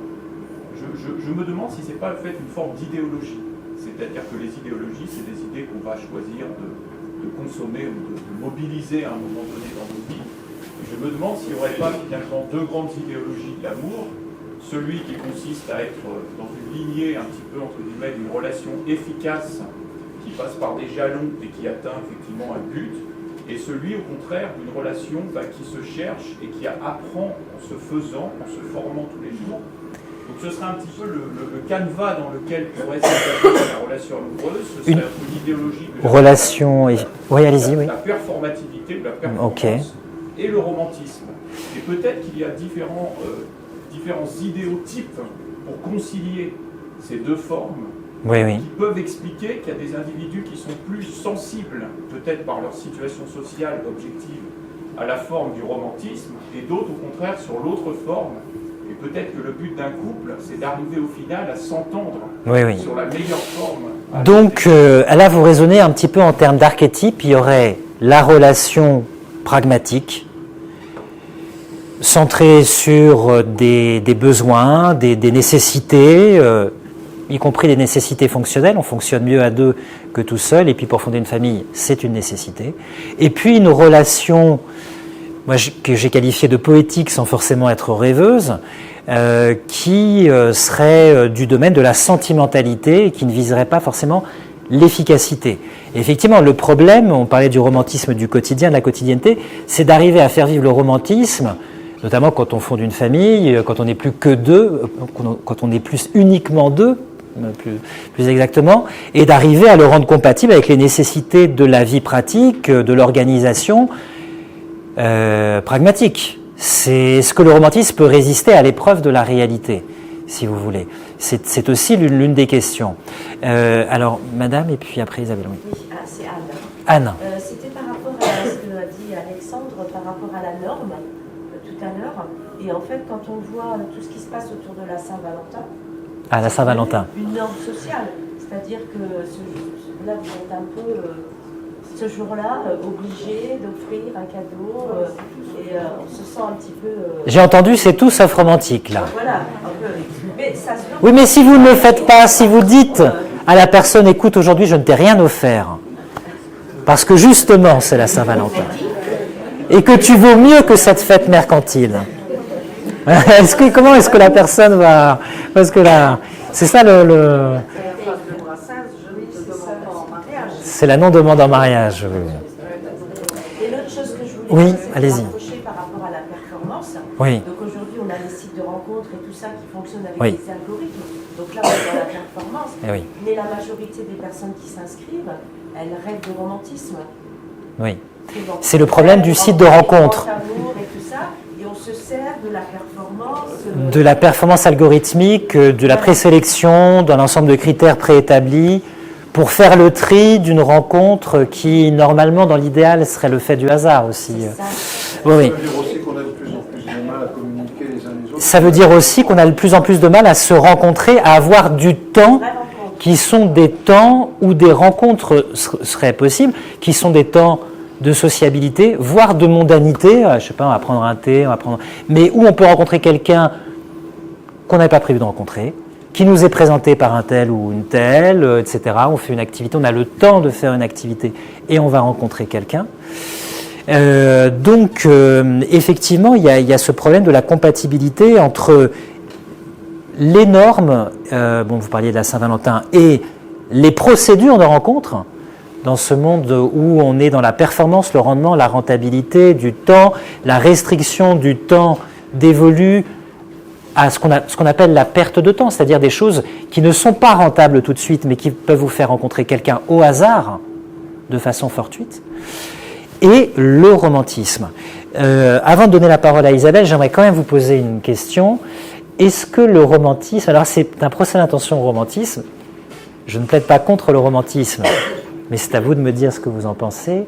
je me demande si ce n'est pas le fait une forme d'idéologie. C'est-à-dire que les idéologies, c'est des idées qu'on va choisir de consommer ou de mobiliser à un moment donné dans nos vies. Et je me demande s'il n'y aurait pas finalement deux grandes idéologies de l'amour, celui qui consiste à être dans une lignée un petit peu entre guillemets d'une relation efficace qui passe par des jalons et qui atteint effectivement un but, et celui au contraire d'une relation qui se cherche et qui apprend en se faisant, en se formant tous les jours. Donc ce serait un petit peu le canevas dans lequel pourrait s'établir la relation amoureuse, ce serait une idéologie de relation, oui, allez-y, oui. La performativité, la performance et le romantisme. Et peut-être qu'il y a différents idéotypes pour concilier ces deux formes. Oui, oui. Qui peuvent expliquer qu'il y a des individus qui sont plus sensibles, peut-être par leur situation sociale objective, à la forme du romantisme, et d'autres au contraire sur l'autre forme. Et peut-être que le but d'un couple, c'est d'arriver au final à s'entendre sur la meilleure forme. Donc là, vous raisonnez un petit peu en termes d'archétypes. Il y aurait la relation pragmatique, centrée sur des besoins, des nécessités, y compris les nécessités fonctionnelles. On fonctionne mieux à deux que tout seul, et puis pour fonder une famille, c'est une nécessité. Et puis une relation que j'ai qualifiée de poétique sans forcément être rêveuse, qui serait du domaine de la sentimentalité et qui ne viserait pas forcément l'efficacité. Et effectivement, le problème, on parlait du romantisme du quotidien, de la quotidienneté, c'est d'arriver à faire vivre le romantisme, notamment quand on fonde une famille, quand on n'est plus que deux, quand on est plus uniquement deux, plus exactement, et d'arriver à le rendre compatible avec les nécessités de la vie pratique, de l'organisation pragmatique. C'est ce que le romantisme peut résister à l'épreuve de la réalité, si vous voulez. C'est aussi l'une des questions. Alors, madame, et puis après Isabelle. Oui, c'est Anne. Anne. C'était par rapport à ce que dit Alexandre, par rapport à la norme, tout à l'heure. Et en fait, quand on voit tout ce qui se passe autour de la Saint-Valentin, la Saint-Valentin. Une norme sociale, c'est-à-dire que là, vous êtes un peu, ce jour-là, obligé d'offrir un cadeau, et on se sent un petit peu... J'ai entendu, c'est tout sauf romantique, là. Voilà, un peu. Mais ça se... Oui, mais si vous ne le faites pas, si vous dites, à la personne, écoute, aujourd'hui, je ne t'ai rien offert. Parce que justement, c'est la Saint-Valentin. Et que tu vaux mieux que cette fête mercantile. Comment est-ce que la personne va... Parce que là, c'est ça le... C'est la non-demande en mariage. Et l'autre chose que je Oui, voulais dire, c'est allez-y. rapprocher par rapport à la performance. Oui. Donc aujourd'hui, on a les sites de rencontres et tout ça qui fonctionnent avec Oui. des algorithmes. Donc là, on est dans la performance. Eh oui. Mais la majorité des personnes qui s'inscrivent, elles rêvent de romantisme. Oui. C'est le problème du site de rencontre. Amour et tout ça, et on se sert de la performance. De la performance algorithmique, de la présélection, d'un ensemble de critères préétablis, pour faire le tri d'une rencontre qui, normalement, dans l'idéal, serait le fait du hasard aussi. Oui, oui. Ça veut dire aussi qu'on a de plus en plus de mal à communiquer les uns les autres. Ça veut dire aussi qu'on a de plus en plus de mal à se rencontrer, à avoir du temps, qui sont des temps où des rencontres seraient possibles, qui sont des temps de sociabilité, voire de mondanité. Je ne sais pas, on va prendre un thé, mais où on peut rencontrer quelqu'un qu'on n'avait pas prévu de rencontrer, qui nous est présenté par un tel ou une telle, etc. On fait une activité, on a le temps de faire une activité et on va rencontrer quelqu'un. Donc, effectivement, il y a ce problème de la compatibilité entre les normes, vous parliez de la Saint-Valentin, et les procédures de rencontre, dans ce monde où on est dans la performance, le rendement, la rentabilité du temps, la restriction du temps dévolu à ce qu'on appelle la perte de temps, c'est-à-dire des choses qui ne sont pas rentables tout de suite, mais qui peuvent vous faire rencontrer quelqu'un au hasard, de façon fortuite, et le romantisme. Avant de donner la parole à Isabelle, j'aimerais quand même vous poser une question. Est-ce que le romantisme, alors c'est un procès d'intention au romantisme, je ne plaide pas contre le romantisme, mais c'est à vous de me dire ce que vous en pensez.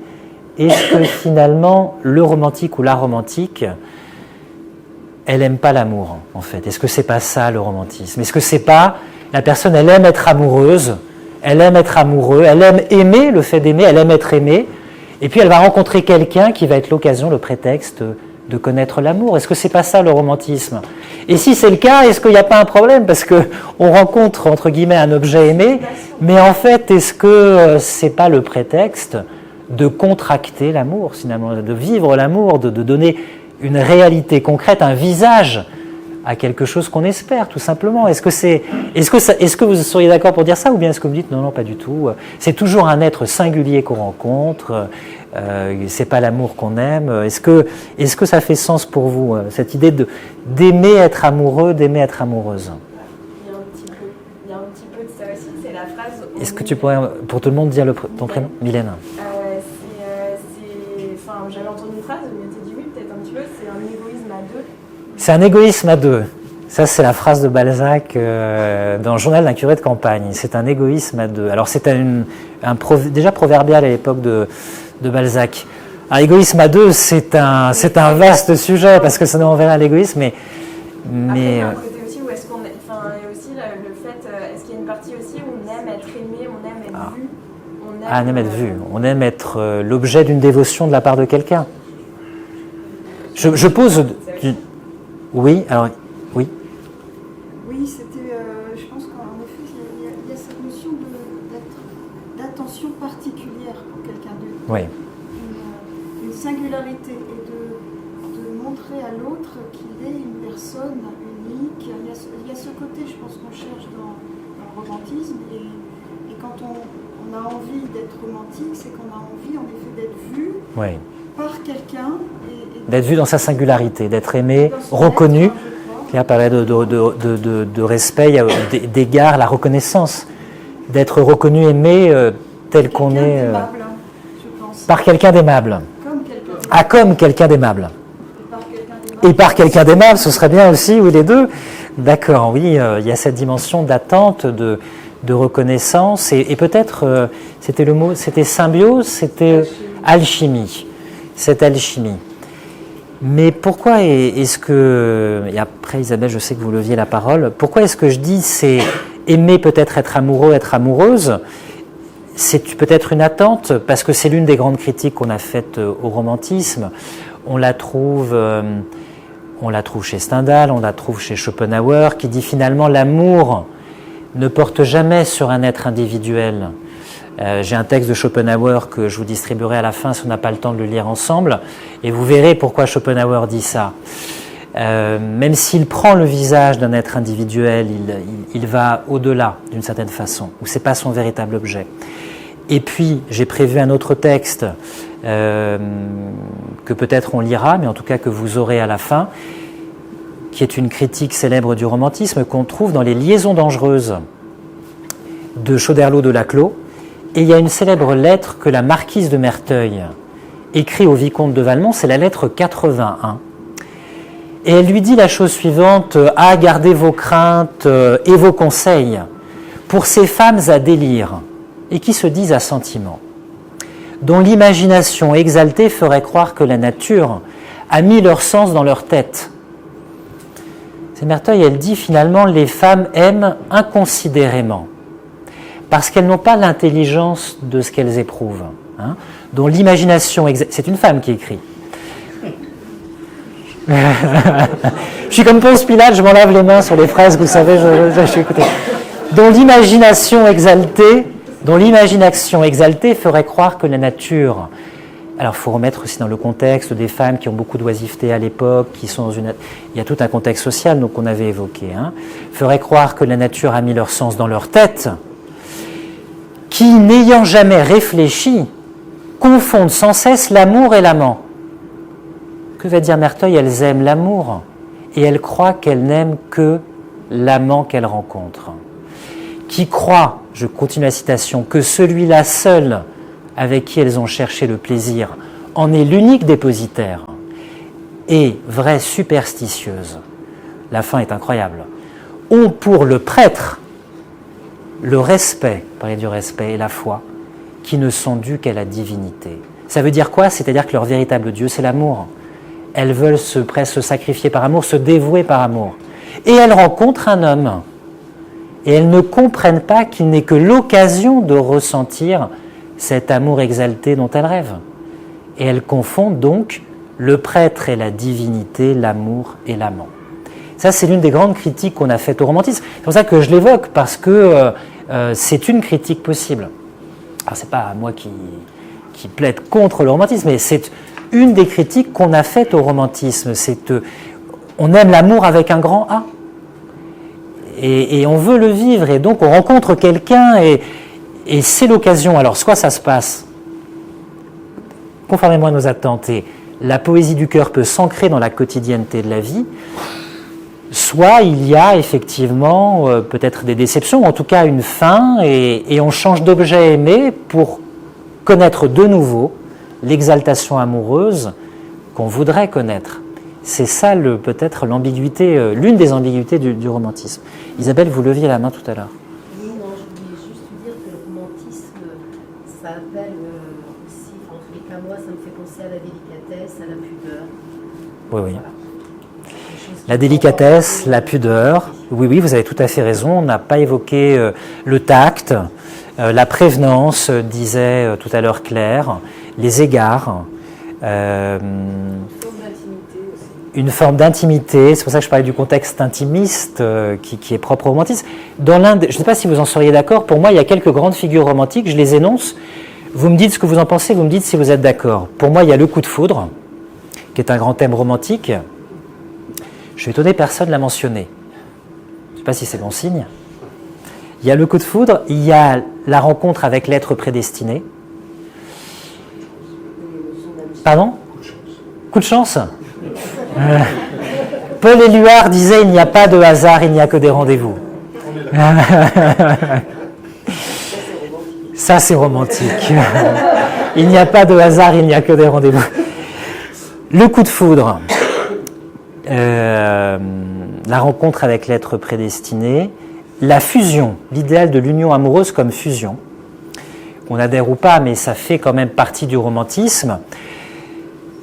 Est-ce que finalement, le romantique ou la romantique, elle n'aime pas l'amour, en fait? Est-ce que c'est pas ça, le romantisme? Est-ce que c'est pas, la personne, elle aime être amoureuse, elle aime être amoureux, elle aime aimer, le fait d'aimer, elle aime être aimée, et puis elle va rencontrer quelqu'un qui va être l'occasion, le prétexte de connaître l'amour. Est-ce que c'est pas ça, le romantisme? Et si c'est le cas, est-ce qu'il n'y a pas un problème? Parce qu'on rencontre, entre guillemets, un objet aimé, mais en fait, est-ce que c'est pas le prétexte de contracter l'amour, finalement, de vivre l'amour, de donner une réalité concrète, un visage à quelque chose qu'on espère, tout simplement. Est-ce que vous seriez d'accord pour dire ça, ou bien est-ce que vous me dites non, pas du tout, c'est toujours un être singulier qu'on rencontre, c'est pas l'amour qu'on aime. Est-ce que ça fait sens pour vous, cette idée d'aimer être amoureux, d'aimer être amoureuse? Il y a un petit peu de ça aussi, c'est la phrase... Est-ce que tu pourrais, pour tout le monde, dire ton prénom? Mylène. J'avais entendu une phrase, je m'étais dit oui, peut-être un petit peu, c'est un égoïsme à deux. C'est un égoïsme à deux. Ça, c'est la phrase de Balzac dans le journal d'un curé de campagne. C'est un égoïsme à deux. Alors, c'est déjà proverbial à l'époque de Balzac. Un égoïsme à deux, c'est un vaste sujet, parce que ça nous enverrait à l'égoïsme, mais... Après, il y a un côté aussi où est-ce qu'on... il y a aussi le fait, est-ce qu'il y a une partie aussi où on aime être aimé, on aime être vu, on aime être vu, on aime être l'objet d'une dévotion de la part de quelqu'un. Je pose... Oui, alors... Oui. Oui, c'était... je pense qu'en effet, il y a cette notion d'attention particulière pour quelqu'un d'autre. Oui. Une singularité, et de montrer à l'autre qu'il est une personne unique. Il y a ce côté, je pense, qu'on cherche dans le romantisme, et quand on a envie d'être romantique, c'est qu'on a envie, en effet, d'être vu par quelqu'un. D'être vu dans sa singularité, d'être aimé, reconnu. Il apparaît de respect, d'égard, la reconnaissance. D'être reconnu, aimé, tel qu'on est... par quelqu'un d'aimable. Comme quelqu'un d'aimable. Et par quelqu'un d'aimable, ce serait bien aussi, ou les deux. D'accord, oui, il y a cette dimension d'attente, de reconnaissance, et peut-être, c'était le mot, c'était symbiose, c'était alchimie. Cette alchimie. Mais pourquoi est-ce que, et après Isabelle, je sais que vous leviez la parole, pourquoi est-ce que je dis c'est aimer peut-être être amoureux, être amoureuse? C'est peut-être une attente, parce que c'est l'une des grandes critiques qu'on a faites au romantisme. On la trouve chez Stendhal, on la trouve chez Schopenhauer, qui dit finalement l'amour, ne porte jamais sur un être individuel. J'ai un texte de Schopenhauer que je vous distribuerai à la fin si on n'a pas le temps de le lire ensemble, et vous verrez pourquoi Schopenhauer dit ça. Même s'il prend le visage d'un être individuel, il va au-delà d'une certaine façon, ou c'est pas son véritable objet. Et puis, j'ai prévu un autre texte que peut-être on lira, mais en tout cas que vous aurez à la fin, qui est une critique célèbre du romantisme qu'on trouve dans les Liaisons dangereuses de Choderlos de Laclos. Et il y a une célèbre lettre que la marquise de Merteuil écrit au vicomte de Valmont, c'est la lettre 81. Et elle lui dit la chose suivante: « Ah, gardez vos craintes et vos conseils pour ces femmes à délire et qui se disent à sentiment, dont l'imagination exaltée ferait croire que la nature a mis leur sens dans leur tête. » C'est Merteuil, elle dit finalement, les femmes aiment inconsidérément, parce qu'elles n'ont pas l'intelligence de ce qu'elles éprouvent, hein, dont l'imagination exaltée... C'est une femme qui écrit. Je suis comme Ponce Pilate, je m'en lave les mains sur les phrases, vous savez, je suis écouté. Dont l'imagination exaltée ferait croire que la nature... Alors, il faut remettre aussi dans le contexte des femmes qui ont beaucoup d'oisiveté à l'époque, qui sont dans une... Il y a tout un contexte social donc, qu'on avait évoqué. Hein, ferait croire que la nature a mis leur sens dans leur tête, qui, n'ayant jamais réfléchi, confondent sans cesse l'amour et l'amant. Que va dire Merteuil? Elles aiment l'amour et elles croient qu'elles n'aiment que l'amant qu'elles rencontrent. Qui croient, je continue la citation, que celui-là seul avec qui elles ont cherché le plaisir en est l'unique dépositaire et, vraie superstitieuse, la fin est incroyable, ont pour le prêtre le respect, parler du respect et la foi, qui ne sont dus qu'à la divinité. Ça veut dire quoi? C'est-à-dire que leur véritable Dieu, c'est l'amour. Elles veulent presque se sacrifier par amour, se dévouer par amour. Et elles rencontrent un homme. Et elles ne comprennent pas qu'il n'est que l'occasion de ressentir cet amour exalté dont elles rêvent. Et elles confondent donc le prêtre et la divinité, l'amour et l'amant. Ça, c'est l'une des grandes critiques qu'on a faites au romantisme. C'est pour ça que je l'évoque, parce que c'est une critique possible. Alors, c'est pas moi qui plaide contre le romantisme, mais c'est une des critiques qu'on a faites au romantisme. On aime l'amour avec un grand A. Et on veut le vivre, et donc on rencontre quelqu'un, et c'est l'occasion. Alors, soit ça se passe conformément à nos attentes, et la poésie du cœur peut s'ancrer dans la quotidienneté de la vie, soit il y a effectivement peut-être des déceptions, en tout cas une fin, et on change d'objet aimé pour connaître de nouveau l'exaltation amoureuse qu'on voudrait connaître. C'est ça peut-être l'ambiguïté, l'une des ambiguïtés du romantisme. Isabelle, vous leviez la main tout à l'heure. Oui, non, je voulais juste vous dire que le romantisme, ça appelle aussi, en tous les cas moi, ça me fait penser à la délicatesse, à la pudeur. Oui, oui. Voilà. La délicatesse, la pudeur, oui, vous avez tout à fait raison, on n'a pas évoqué le tact, la prévenance, disait tout à l'heure Claire, les égards, une forme d'intimité, c'est pour ça que je parlais du contexte intimiste qui est propre au romantisme. Je ne sais pas si vous en seriez d'accord, pour moi il y a quelques grandes figures romantiques, je les énonce, vous me dites ce que vous en pensez, vous me dites si vous êtes d'accord. Pour moi il y a le coup de foudre, qui est un grand thème romantique. Je suis étonné, personne ne l'a mentionné. Je ne sais pas si c'est bon signe. Il y a le coup de foudre, il y a la rencontre avec l'être prédestiné. Pardon? Coup de chance. Paul Éluard disait « Il n'y a pas de hasard, il n'y a que des rendez-vous ». Ça, c'est romantique. Il n'y a pas de hasard, il n'y a que des rendez-vous. Le coup de foudre. La rencontre avec l'être prédestiné, la fusion, l'idéal de l'union amoureuse comme fusion. On adhère ou pas, mais ça fait quand même partie du romantisme.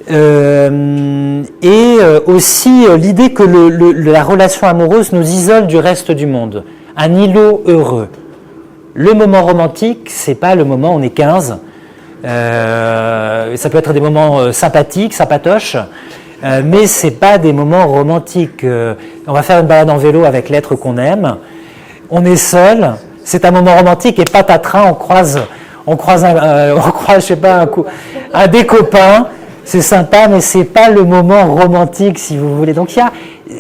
Et aussi l'idée que la relation amoureuse nous isole du reste du monde. Un îlot heureux. Le moment romantique, c'est pas le moment où on est 15. Ça peut être des moments sympathiques, sympatoches. Mais ce n'est pas des moments romantiques. On va faire une balade en vélo avec l'être qu'on aime. on est seul, c'est un moment romantique et patatras, on croise je sais pas, un des copains, c'est sympa, mais c'est pas le moment romantique, si vous voulez. Donc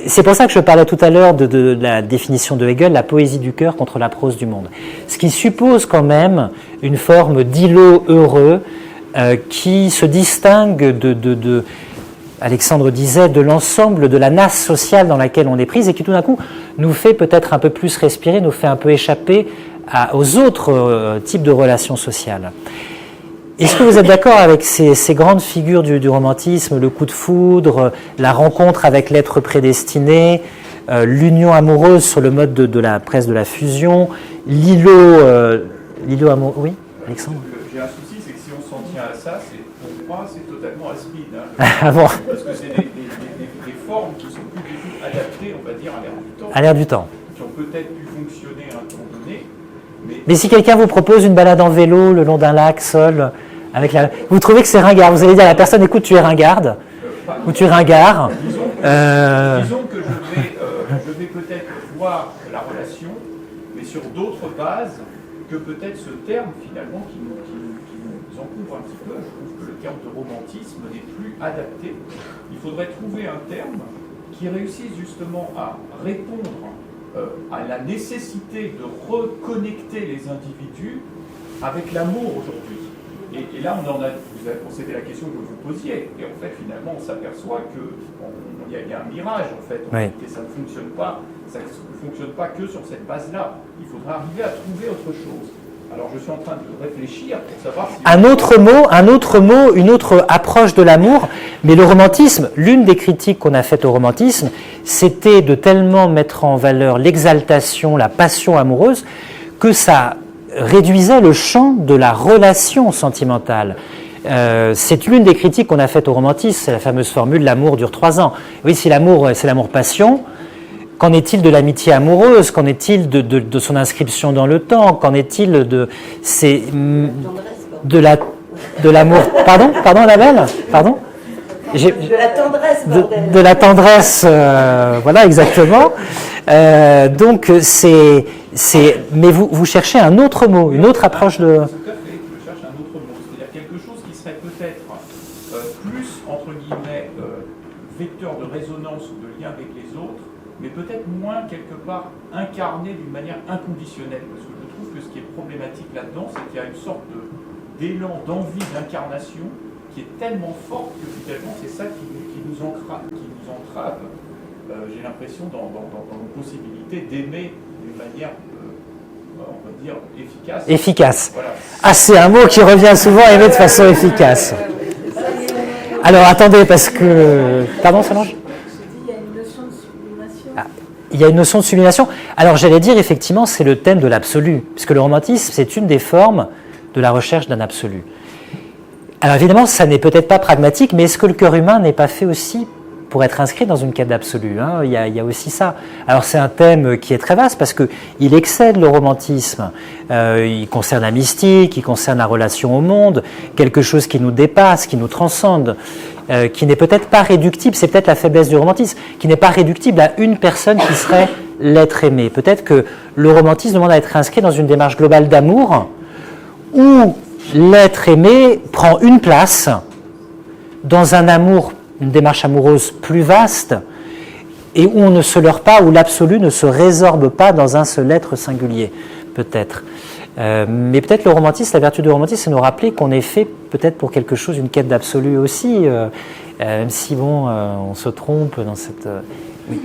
c'est pour ça que je parlais tout à l'heure de la définition de Hegel, la poésie du cœur contre la prose du monde. Ce qui suppose quand même une forme d'îlot heureux qui se distingue Alexandre disait, de l'ensemble de la nasse sociale dans laquelle on est prise et qui tout d'un coup nous fait peut-être un peu plus respirer, nous fait un peu échapper aux autres types de relations sociales. Est-ce que vous êtes d'accord avec ces grandes figures du romantisme, le coup de foudre, la rencontre avec l'être prédestiné, l'union amoureuse sur le mode de la presse de la fusion, l'îlot amoureux? Oui, Alexandre? J'ai un souci, c'est que si on s'en tient à ça, pour moi, c'est totalement aspide. Hein. Ah bon. Parce que c'est des formes qui sont plus du tout adaptées, on va dire, à l'ère du temps. À l'ère du temps. Qui ont peut-être pu fonctionner à un temps donné. Mais si quelqu'un vous propose une balade en vélo le long d'un lac, seul, vous trouvez que c'est ringard, vous allez dire à la personne, écoute, tu es ringarde, ou tu es ringard. Disons que je vais peut-être voir la relation, mais sur d'autres bases que peut-être ce terme, finalement, qui nous encombre un petit peu. Je trouve que le terme de romantisme n'est plus adapté. Il faudrait trouver un terme qui réussisse justement à répondre à la nécessité de reconnecter les individus avec l'amour aujourd'hui. Et là, vous avez posé la question que vous posiez, et en fait, finalement, on s'aperçoit qu'il y a un mirage, en fait, oui. Et ça ne fonctionne pas que sur cette base-là. Il faudra arriver à trouver autre chose. Alors, je suis en train de réfléchir pour savoir si... Un autre mot, une autre approche de l'amour, mais le romantisme, l'une des critiques qu'on a faites au romantisme, c'était de tellement mettre en valeur l'exaltation, la passion amoureuse, que ça réduisait le champ de la relation sentimentale. C'est l'une des critiques qu'on a faites au romantisme, c'est la fameuse formule « l'amour dure 3 ans ». Oui, si l'amour, c'est l'amour-passion, qu'en est-il de l'amitié amoureuse? Qu'en est-il de son inscription dans le temps? Qu'en est-il de l'amour... Pardon, Annabelle? Pardon? De la tendresse, bordel. De la tendresse, voilà, exactement. Donc, mais vous cherchez un autre mot, une autre approche de... Tout à fait, je cherche un autre mot, c'est-à-dire quelque chose qui serait peut-être plus, entre guillemets, vecteur de résonance ou de lien avec les autres, mais peut-être moins, quelque part, incarné d'une manière inconditionnelle. Parce que je trouve que ce qui est problématique là-dedans, c'est qu'il y a une sorte d'élan, d'envie d'incarnation qui est tellement forte que finalement c'est ça qui nous entrave. J'ai l'impression dans nos possibilités d'aimer d'une manière, on va dire, efficace. Efficace. Voilà. Ah, c'est un mot qui revient souvent, aimer de façon efficace. Alors attendez, parce que... Pardon, Solange ? Il y a une notion de sublimation. Ah, il y a une notion de sublimation. Alors j'allais dire, effectivement, c'est le thème de l'absolu, puisque le romantisme, c'est une des formes de la recherche d'un absolu. Alors évidemment, ça n'est peut-être pas pragmatique, mais est-ce que le cœur humain n'est pas fait aussi pour être inscrit dans une quête d'absolu, hein? Il y a aussi ça. Alors c'est un thème qui est très vaste parce qu'il excède le romantisme. Il concerne la mystique, il concerne la relation au monde, quelque chose qui nous dépasse, qui nous transcende, qui n'est peut-être pas réductible, c'est peut-être la faiblesse du romantisme, qui n'est pas réductible à une personne qui serait l'être aimé. Peut-être que le romantisme demande à être inscrit dans une démarche globale d'amour où l'être aimé prend une place dans un amour, une démarche amoureuse plus vaste, et où on ne se leurre pas, où l'absolu ne se résorbe pas dans un seul être singulier, peut-être. Mais peut-être le romantisme, la vertu du romantisme, c'est nous rappeler qu'on est fait peut-être pour quelque chose, une quête d'absolu aussi, même si bon, on se trompe dans cette... Oui.